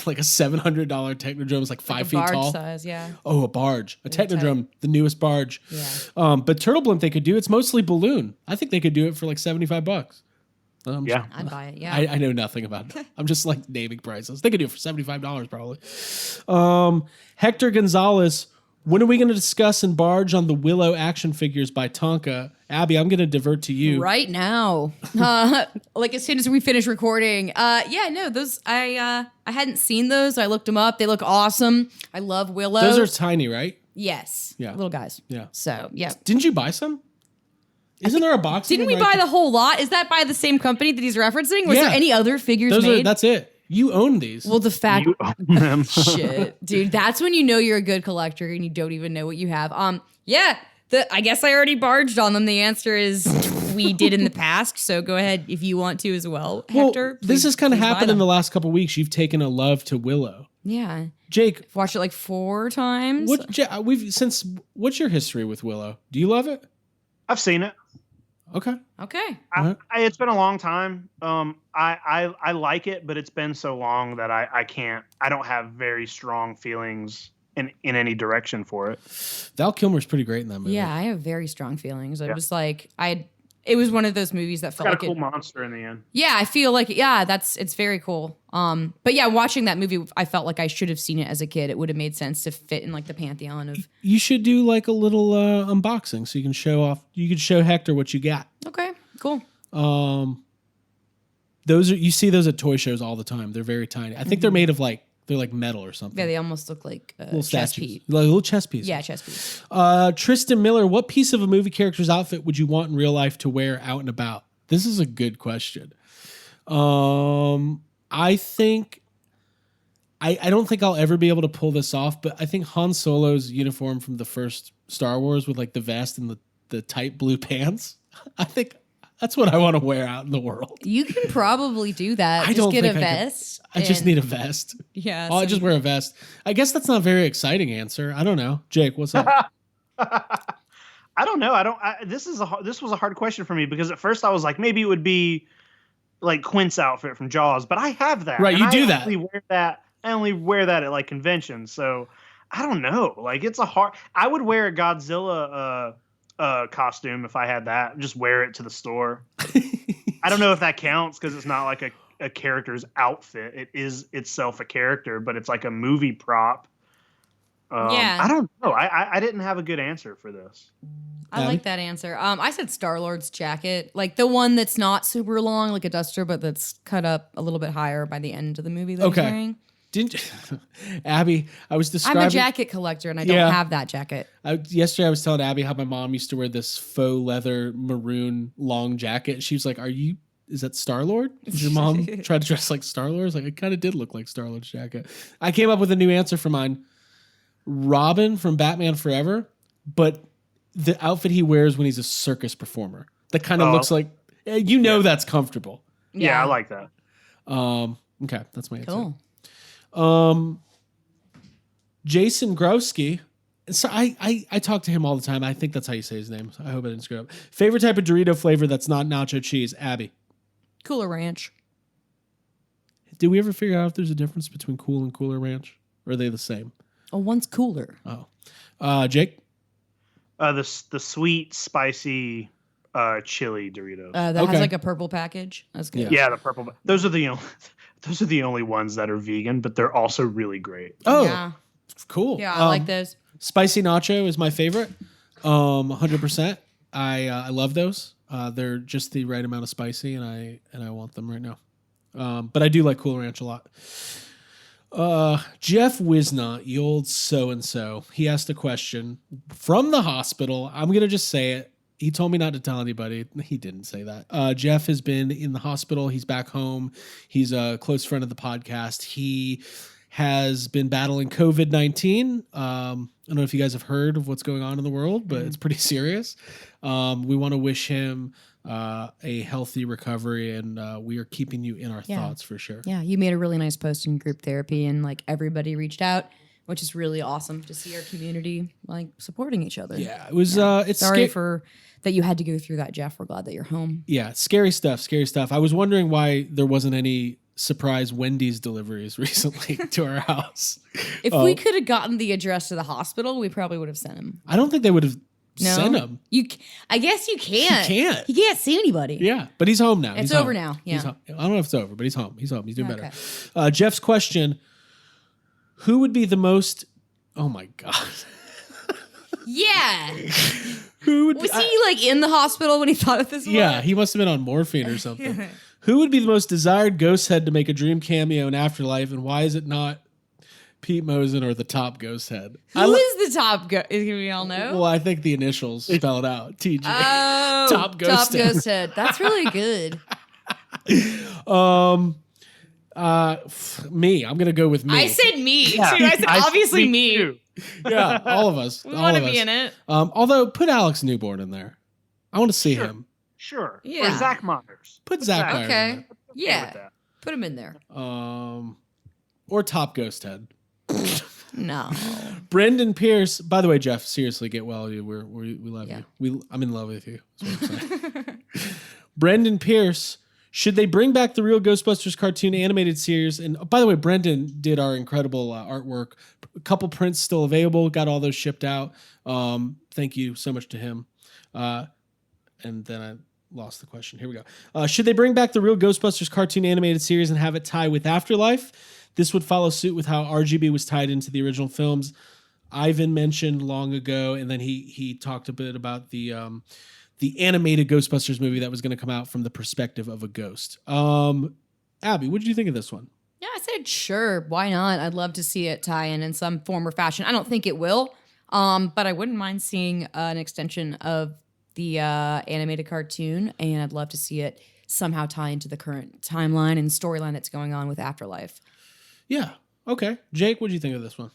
like a $700 Technodrome is like 5 feet tall. Size, yeah. Oh, a barge. A Technodrome, the newest barge. Yeah. But Turtle Blimp they could do, it's mostly balloon. I think they could do it for like $75. I'd buy it. Yeah, I know nothing about that. I'm just like naming prices. They could do it for $75 probably. Hector Gonzalez, when are we going to discuss and barge on the Willow action figures by Tonka? Abby, I'm going to divert to you right now. Like as soon as we finish recording. Those I hadn't seen those. I looked them up. They look awesome. I love Willow. Those are tiny, right? Yes. Yeah. Little guys. Yeah. So yeah. Didn't you buy some? Isn't there a box? Didn't we buy the whole lot? Is that by the same company that he's referencing? Was there any other figures made? That's it. You own these. Well, the fact you own them. Shit, dude, that's when you know you're a good collector and you don't even know what you have. I guess I already barged on them. The answer is we did in the past. So go ahead if you want to as well, Hector. This has kind of happened in the last couple of weeks. You've taken a love to Willow. Yeah, Jake, I've watched it like 4 times. What's your history with Willow? Do you love it? I've seen it. Okay. It's been a long time. I like it, but it's been so long that I don't have very strong feelings in any direction for it. Val Kilmer's pretty great in that movie. Yeah, I have very strong feelings. It was like it was one of those movies that felt Got like a cool monster in the end. Yeah, I feel like it's very cool. But yeah, watching that movie, I felt like I should have seen it as a kid. It would have made sense to fit in like the pantheon of. You should do like a little unboxing so you can show off. You could show Hector what you got. Okay, cool. You see those at toy shows all the time. They're very tiny. I think they're made of they're like metal or something. Yeah, they almost look like little chess statues, piece. like little chess pieces. Yeah, chess piece. Tristan Miller, what piece of a movie character's outfit would you want in real life to wear out and about? This is a good question. I think I don't think I'll ever be able to pull this off, but I think Han Solo's uniform from the first Star Wars with like the vest and the tight blue pants. I think that's what I want to wear out in the world. You can probably do that. I don't get think a I can. vest. I just need a vest. Yeah. I just wear a vest. I guess that's not a very exciting answer. I don't know. Jake, what's up? I don't know. This was a hard question for me because at first I was like, maybe it would be like Quint's outfit from Jaws, but I have that. Right, and you do that. I only wear that at like conventions, so I don't know. Like I would wear a Godzilla costume if I had that. Just wear it to the store. I don't know if that counts because it's not like a character's outfit. It is itself a character, but it's like a movie prop. Yeah. I don't know. I didn't have a good answer for this. I like that answer. I said Star-Lord's jacket, like the one that's not super long, like a duster, but that's cut up a little bit higher by the end of the movie that he's wearing. Didn't Abby? I was describing. I'm a jacket collector, and I don't have that jacket. Yesterday, I was telling Abby how my mom used to wear this faux leather maroon long jacket. She was like, is that Star-Lord? Did your mom try to dress like Star-Lord? I was like, it kind of did look like Star-Lord's jacket. I came up with a new answer for mine. Robin from Batman Forever, but the outfit he wears when he's a circus performer. That kind of looks like, that's comfortable. Yeah, I like that. Okay, that's my answer. Cool. Jason Grosky. So I talk to him all the time. I think that's how you say his name. So I hope I didn't screw up. Favorite type of Dorito flavor that's not nacho cheese? Abby. Cooler Ranch. Did we ever figure out if there's a difference between Cool and Cooler Ranch? Or are they the same? Oh, one's cooler. Oh. Jake? The sweet, spicy chili Dorito. That has like a purple package. That's good. Yeah, the purple. Those are the only ones that are vegan, but they're also really great. Oh, yeah. Cool. Yeah, I like those. Spicy nacho is my favorite. 100%. I love those. They're just the right amount of spicy, and I want them right now. But I do like Cool Ranch a lot. Jeff Wisnot, you old so-and-so, he asked a question from the hospital. I'm going to just say it. He told me not to tell anybody. He didn't say that. Jeff has been in the hospital. He's back home. He's a close friend of the podcast. He has been battling COVID-19. I don't know if you guys have heard of what's going on in the world, but it's pretty serious. We want to wish him a healthy recovery, and we are keeping you in our thoughts for sure. Yeah, you made a really nice post in group therapy, and like everybody reached out, which is really awesome to see our community like supporting each other. Yeah, it was. It's sorry for that you had to go through that, Jeff. We're glad that you're home. Yeah, scary stuff. Scary stuff. I was wondering why there wasn't any surprise Wendy's deliveries recently to our house. If we could have gotten the address to the hospital, we probably would have sent him. I don't think they would have sent him. I guess you can't. You can't. He can't see anybody. Yeah, but he's home now. It's over now. Yeah. I don't know if it's over, but he's home. He's home. He's doing better. Jeff's question: who would be the most? Oh my god. Yeah. Who would? Was he like in the hospital when he thought of this? Yeah, he must have been on morphine or something. Who would be the most desired ghost head to make a dream cameo in Afterlife, and why is it not Pete Mosen or the top ghost head? Who is the top ghost? We all know. Well, I think the initials spell it out. TJ. Oh, top ghost head. That's really good. Me. I'm gonna go with me. I said me too. I said obviously me. Too. Yeah, all of us. We want to be in it. Although put Alex Newborn in there. I want to see him. Sure. Yeah. Or Zach Myers. Put Zach Myers in Okay. there. Yeah. Put him in there. Or top ghost head. No. Brendan Pierce. By the way, Jeff, seriously, get well. We love you. I'm in love with you. That's what I'm saying. Brendan Pierce. Should they bring back the real Ghostbusters cartoon animated series? And by the way, Brendan did our incredible artwork a couple prints still available. Got all those shipped out. Thank you so much to him. And then I lost the question. Here we go. Should they bring back the real Ghostbusters cartoon animated series and have it tie with Afterlife? This would follow suit with how RGB was tied into the original films. Ivan mentioned long ago, and then he talked a bit about the animated Ghostbusters movie that was going to come out from the perspective of a ghost. Abby, what did you think of this one? Yeah, I said sure. Why not? I'd love to see it tie in some form or fashion. I don't think it will, but I wouldn't mind seeing an extension of the animated cartoon, and I'd love to see it somehow tie into the current timeline and storyline that's going on with Afterlife. Yeah. Okay. Jake, what do you think of this one?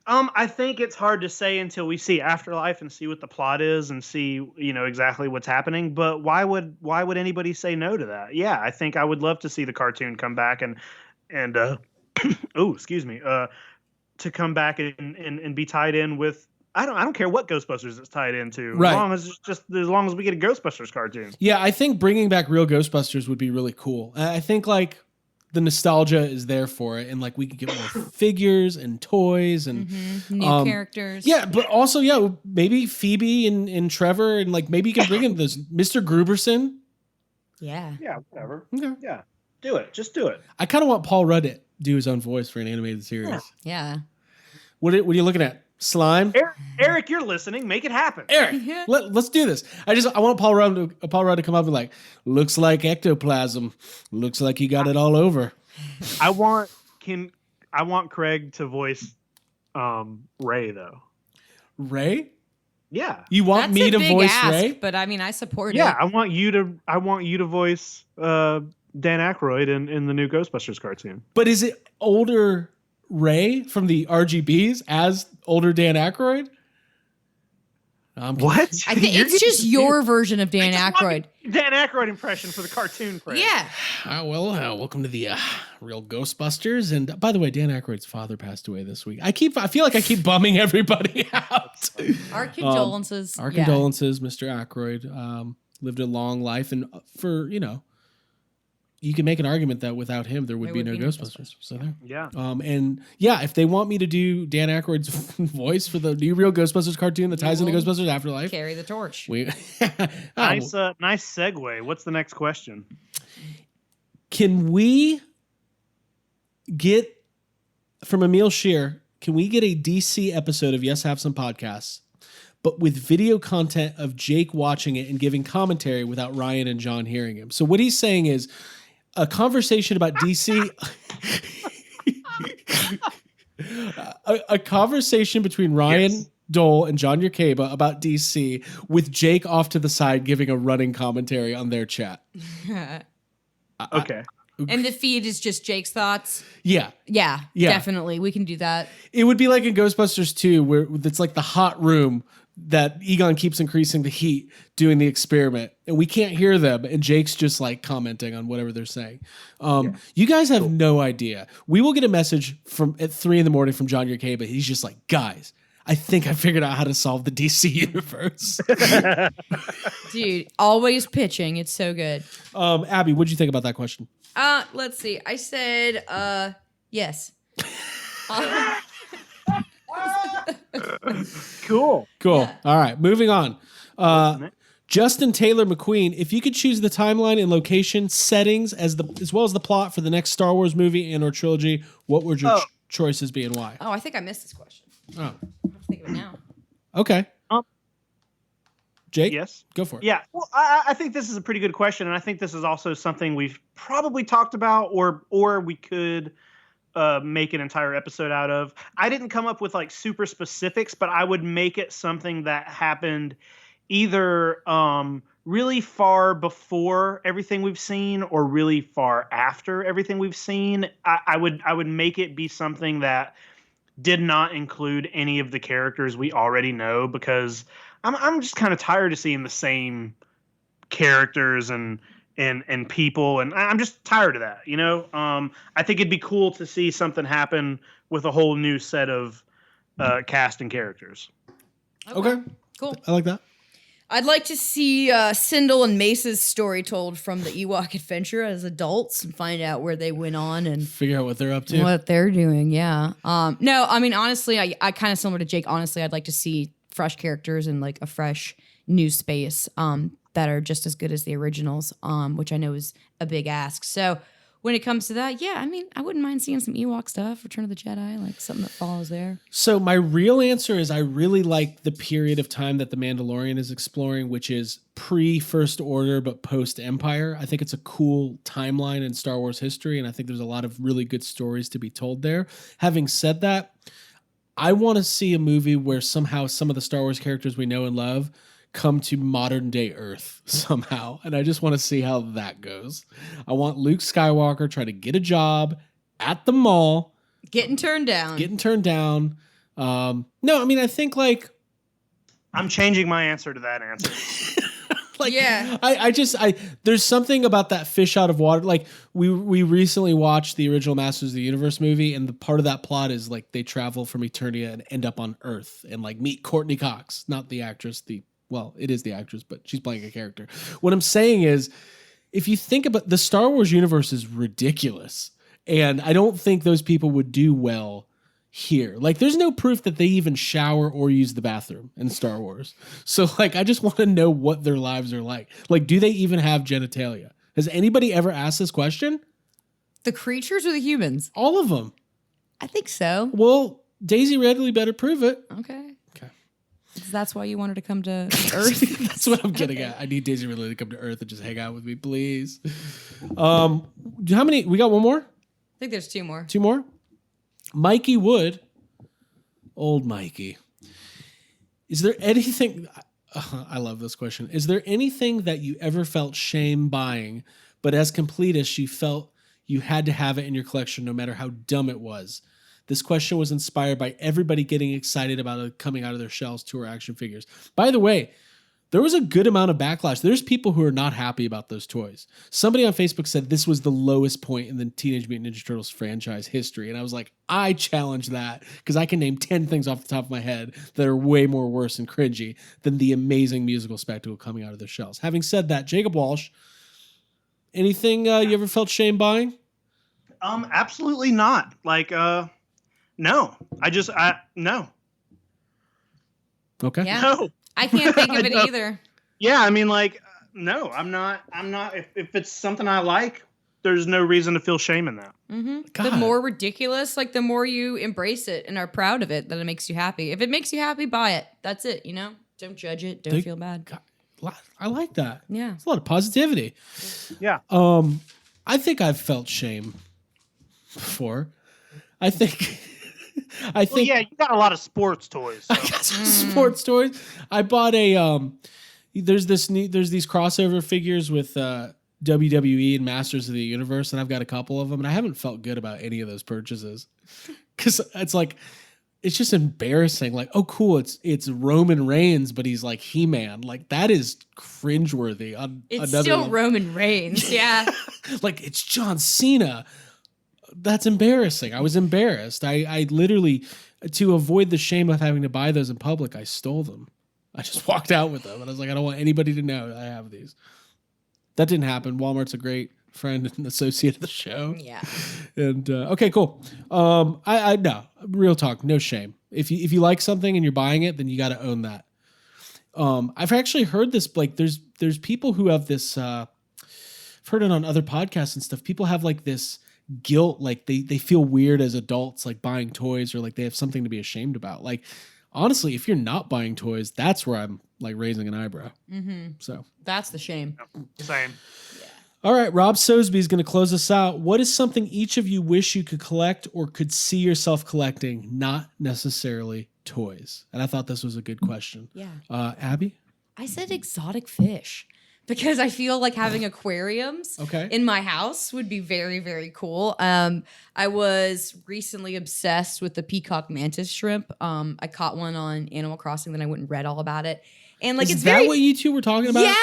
I think it's hard to say until we see Afterlife and see what the plot is and see, exactly what's happening. But why would anybody say no to that? Yeah, I think I would love to see the cartoon come back and to come back and be tied in with. I don't care what Ghostbusters it's tied into, right. as long as we get a Ghostbusters cartoon. Yeah, I think bringing back real Ghostbusters would be really cool. I think like the nostalgia is there for it, and like we could get more figures and toys and new characters. Yeah, but also maybe Phoebe and Trevor, and like maybe you can bring in this Mr. Gruberson. Yeah. Yeah, whatever. Okay. Yeah, do it. Just do it. I kind of want Paul Rudd to do his own voice for an animated series. Yeah. What are you looking at? Slime? Eric, you're listening. Make it happen. Eric, let's do this. I want Paul Rudd to come up and like, looks like ectoplasm. Looks like he got it all over. I want Craig to voice Ray though. Ray? Yeah. You want me to voice Ray? But I mean, I support it. Yeah, I want you to voice Dan Aykroyd in the new Ghostbusters cartoon. But is it older Ray from the RGBs as older Dan Aykroyd? What? I think it's just your version of Dan Aykroyd. Dan Aykroyd impression for the cartoon. Craig. Yeah. Welcome to the real Ghostbusters. And by the way, Dan Aykroyd's father passed away this week. I feel like I keep bumming everybody out. Our condolences. Condolences, Mr. Aykroyd. Lived a long life, and for you can make an argument that without him, there would be no Ghostbusters. So there. Yeah. And yeah, if they want me to do Dan Aykroyd's voice for the new real Ghostbusters cartoon that ties into Ghostbusters Afterlife, carry the torch. Nice segue. What's the next question? Can we get from Emil Scheer? Can we get a DC episode of Yes Have Some Podcasts, but with video content of Jake watching it and giving commentary without Ryan and John hearing him? So what he's saying is a conversation about DC, a conversation between Ryan Dole and John Yerkeba about DC with Jake off to the side giving a running commentary on their chat. Okay. And the feed is just Jake's thoughts? Yeah, definitely. We can do that. It would be like in Ghostbusters 2 where it's like the hot room that Egon keeps increasing the heat doing the experiment and we can't hear them and Jake's just like commenting on whatever they're saying. You guys have no idea. We will get a message at 3 a.m. from John Yerkeba. He's just like, guys, I think I figured out how to solve the DC universe. Dude, always pitching. It's so good. Abby, what'd you think about that question? Let's see. I said yes. Cool. Yeah. All right, moving on. Justin Taylor McQueen, if you could choose the timeline and location, settings, as well as the plot for the next Star Wars movie and or trilogy, what would your choices be and why? Oh, I think I missed this question. Oh. I have to think of it now. Okay. Jake? Yes. Go for it. Yeah. Well, I think this is a pretty good question, and I think this is also something we've probably talked about or we could make an entire episode out of. I didn't come up with like super specifics, but I would make it something that happened either really far before everything we've seen or really far after everything we've seen. I would make it be something that did not include any of the characters we already know, because I'm just kind of tired of seeing the same characters and people, and I'm just tired of that, I think it'd be cool to see something happen with a whole new set of cast and characters. Okay. Cool. I like that. I'd like to see Sindel and Mace's story told from the Ewok adventure as adults and find out where they went on and figure out what they're up to. What they're doing, yeah. No, I mean, honestly, I kind of similar to Jake. Honestly, I'd like to see fresh characters in like a fresh new space that are just as good as the originals, which I know is a big ask. So when it comes to that, yeah, I mean, I wouldn't mind seeing some Ewok stuff, Return of the Jedi, like something that follows there. So my real answer is I really like the period of time that The Mandalorian is exploring, which is pre-First Order but post-Empire. I think it's a cool timeline in Star Wars history, and I think there's a lot of really good stories to be told there. Having said that, I want to see a movie where somehow some of the Star Wars characters we know and love come to modern day Earth somehow. And I just want to see how that goes. I want Luke Skywalker trying to get a job at the mall. Getting turned down. No, I mean, I think like... I'm changing my answer to that answer. Yeah. I there's something about that fish out of water. Like we recently watched the original Masters of the Universe movie, and the part of that plot is like they travel from Eternia and end up on Earth and like meet Courtney Cox, not the actress, well, it is the actress, but she's playing a character. What I'm saying is, if you think about the Star Wars universe is ridiculous, and I don't think those people would do well here. Like, there's no proof that they even shower or use the bathroom in Star Wars. So, like, I just want to know what their lives are like. Like, do they even have genitalia? Has anybody ever asked this question? The creatures or the humans? All of them. I think so. Well, Daisy Ridley better prove it. Okay. That's why you wanted to come to Earth? That's what I'm getting at. I need Daisy Ridley to come to Earth and just hang out with me, please. How many? We got one more? I think there's two more. Two more? Mikey Wood. Old Mikey. Is there anything... I love this question. Is there anything that you ever felt shame buying, but as completists, you felt you had to have it in your collection no matter how dumb it was? This question was inspired by everybody getting excited about it coming out of their shells to our action figures. By the way, there was a good amount of backlash. There's people who are not happy about those toys. Somebody on Facebook said this was the lowest point in the Teenage Mutant Ninja Turtles franchise history. And I was like, I challenge that because I can name 10 things off the top of my head that are way more worse and cringy than the amazing musical spectacle coming out of their shells. Having said that, Jacob Walsh, anything you ever felt shame buying? Absolutely not. Like, no, no. Okay. Yeah. No. I can't think of it either. Yeah, I mean, like, no, I'm not, if it's something I like, there's no reason to feel shame in that. Mm-hmm. The more ridiculous, like the more you embrace it and are proud of it, that it makes you happy. If it makes you happy, buy it. That's it, you know? Don't judge it. Don't feel bad. God, I like that. Yeah. It's a lot of positivity. Yeah. I think I've felt shame before. I think... Well, yeah, you got a lot of sports toys. So. I got some sports toys. I bought a there's these crossover figures with WWE and Masters of the Universe, and I've got a couple of them, and I haven't felt good about any of those purchases because it's like it's just embarrassing. Like, oh, cool, it's Roman Reigns, but he's like He-Man. Like, that is cringeworthy. It's still level. Roman Reigns, yeah. Like, it's John Cena. That's embarrassing. I was embarrassed. I literally, to avoid the shame of having to buy those in public, I stole them. I just walked out with them. And I was like, I don't want anybody to know I have these. That didn't happen. Walmart's a great friend and associate of the show. Yeah. And, okay, cool. I no, real talk, no shame. If you like something and you're buying it, then you got to own that. I've actually heard this, like, there's people who have this, I've heard it on other podcasts and stuff. People have like this guilt, like they feel weird as adults, like buying toys, or like they have something to be ashamed about. Like, honestly, if you're not buying toys, that's where I'm like raising an eyebrow. Mm-hmm. So that's the shame. Same. Yeah. All right, Rob Sosby is going to close us out. What is something each of you wish you could collect or could see yourself collecting, not necessarily toys? And I thought this was a good question. Yeah. Abby? I said exotic fish. Because I feel like having aquariums in my house would be very, very cool. I was recently obsessed with the peacock mantis shrimp. I caught one on Animal Crossing, then I went and read all about it. And like, is that what you two were talking about? Yeah,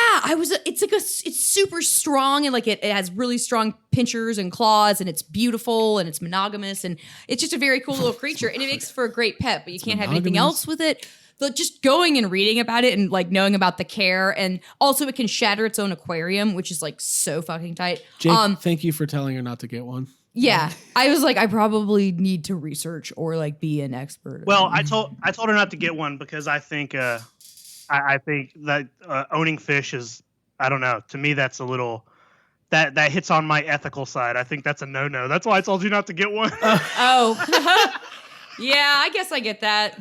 it's super strong, and like it has really strong pinchers and claws, and it's beautiful and it's monogamous, and it's just a very cool little creature, and it makes for a great pet. But you can't have anything else with it. just going and reading about it and like knowing about the care, and also it can shatter its own aquarium, which is like so fucking tight. Jake, thank you for telling her not to get one. Yeah, I was like, I probably need to research or like be an expert. Well, I told her not to get one because I think I think that owning fish is, I don't know, to me that's a little that hits on my ethical side. I think that's a no. That's why I told you not to get one. Oh, yeah, I guess I get that.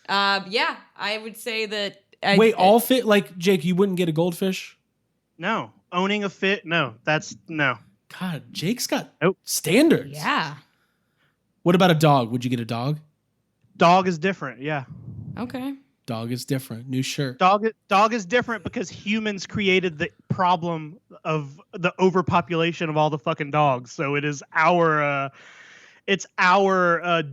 Yeah, I would say that. Wait, all fit? Like, Jake, you wouldn't get a goldfish? No, owning a fit? No, that's no. God, Jake's got standards. Yeah. What about a dog? Would you get a dog? Dog is different. Yeah. Okay. Dog is different. New shirt. Dog is different because humans created the problem of the overpopulation of all the fucking dogs. So it is our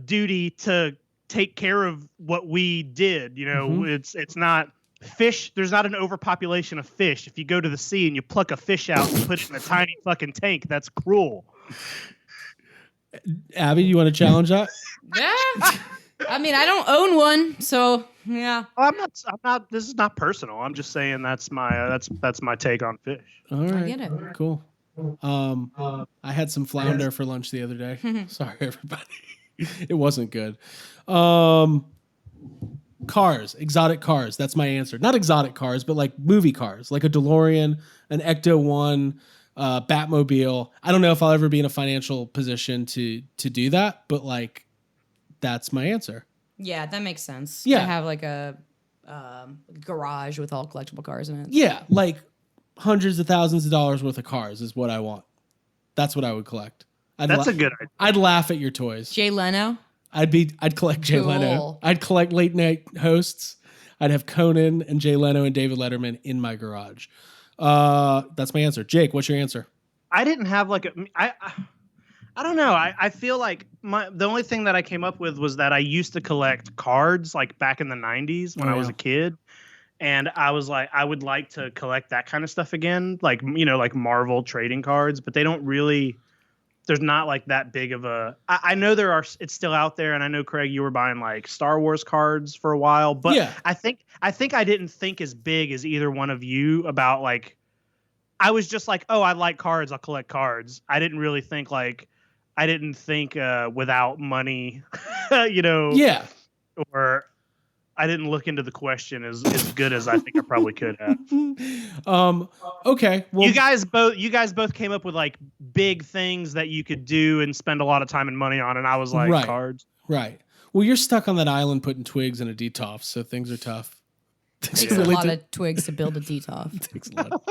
duty to take care of what we did. You know, it's not fish. There's not an overpopulation of fish. If you go to the sea and you pluck a fish out and put it in a tiny fucking tank, that's cruel. Abby, you want to challenge that? Yeah. I mean, I don't own one, so yeah. I'm not. This is not personal. I'm just saying that's my take on fish. All right. I get it. Cool. I had some flounder for lunch the other day. Sorry, everybody. It wasn't good. Cars, exotic cars. That's my answer. Not exotic cars, but like movie cars, like a DeLorean, an Ecto-1, Batmobile. I don't know if I'll ever be in a financial position to do that, but like, that's my answer. Yeah, that makes sense. Yeah. To have like a garage with all collectible cars in it. Yeah, like hundreds of thousands of dollars worth of cars is what I want. That's what I would collect. That's a good idea. I'd laugh at your toys. Jay Leno. I'd collect Jay Leno. I'd collect late night hosts. I'd have Conan and Jay Leno and David Letterman in my garage. That's my answer. Jake, what's your answer? I didn't have like I don't know. I feel like the only thing that I came up with was that I used to collect cards like back in the 90s when I was a kid. And I was like, I would like to collect that kind of stuff again. Like, you know, like Marvel trading cards, but they don't really, there's not like that big of a, I know it's still out there. And I know, Craig, you were buying like Star Wars cards for a while, but yeah. I think I didn't think as big as either one of you about like, I was just like, oh, I like cards. I'll collect cards. I didn't really think without money, you know, yeah. Or I didn't look into the question as good as I think I probably could have. Okay. Well, you guys both came up with like big things that you could do and spend a lot of time and money on, and I was like, cards. Right. Well, you're stuck on that island putting twigs in a detolf, so things are tough. It takes a lot of twigs to build a detolf. It takes a lot.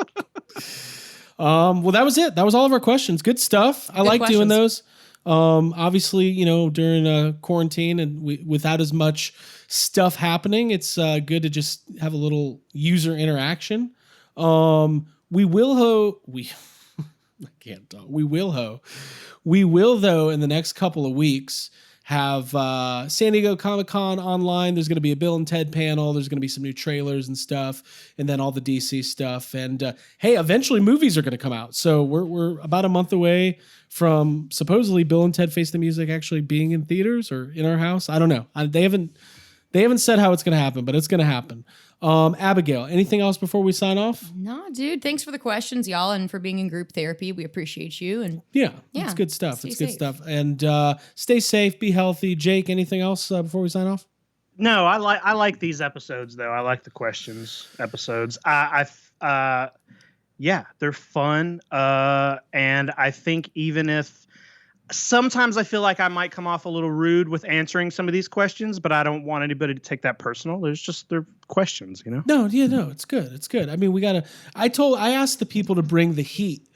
Well, that was it. That was all of our questions. Good stuff. I like doing those. Obviously, you know, during quarantine and without as much stuff happening, it's good to just have a little user interaction. We will though in the next couple of weeks have San Diego Comic-Con online. There's going to be a Bill and Ted panel. There's going to be some new trailers and stuff, and then all the DC stuff. And hey, eventually movies are going to come out. So we're about a month away from supposedly Bill and Ted Face the Music actually being in theaters or in our house. I don't know. They haven't said how it's going to happen, but it's going to happen. Abigail, anything else before we sign off? No, dude. Thanks for the questions, y'all, and for being in group therapy. We appreciate you. And yeah, it's good stuff. It's good stuff. And stay safe, be healthy. Jake, anything else before we sign off? No, I like these episodes though. I like the questions episodes. Yeah, they're fun. And I think even if sometimes I feel like I might come off a little rude with answering some of these questions, but I don't want anybody to take that personal. They're questions, you know? No, it's good. It's good. I mean, I asked the people to bring the heat.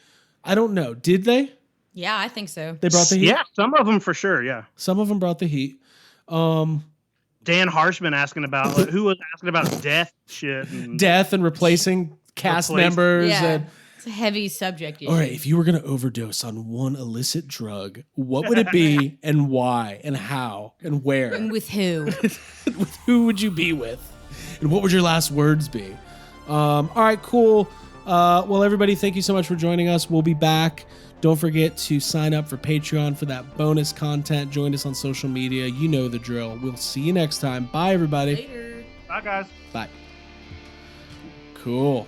I don't know. Did they? Yeah, I think so. They brought the heat? Yeah, some of them for sure, yeah. Some of them brought the heat. Dan Harshman asking about, who was asking about death shit. Death and replacing cast members. Yeah. It's a heavy subject. All right, if you were going to overdose on one illicit drug, what would it be and why and how and where? And with who? With who would you be with? And what would your last words be? All right, cool. Well, everybody, thank you so much for joining us. We'll be back. Don't forget to sign up for Patreon for that bonus content. Join us on social media. You know the drill. We'll see you next time. Bye, everybody. Later. Bye, guys. Bye. Cool.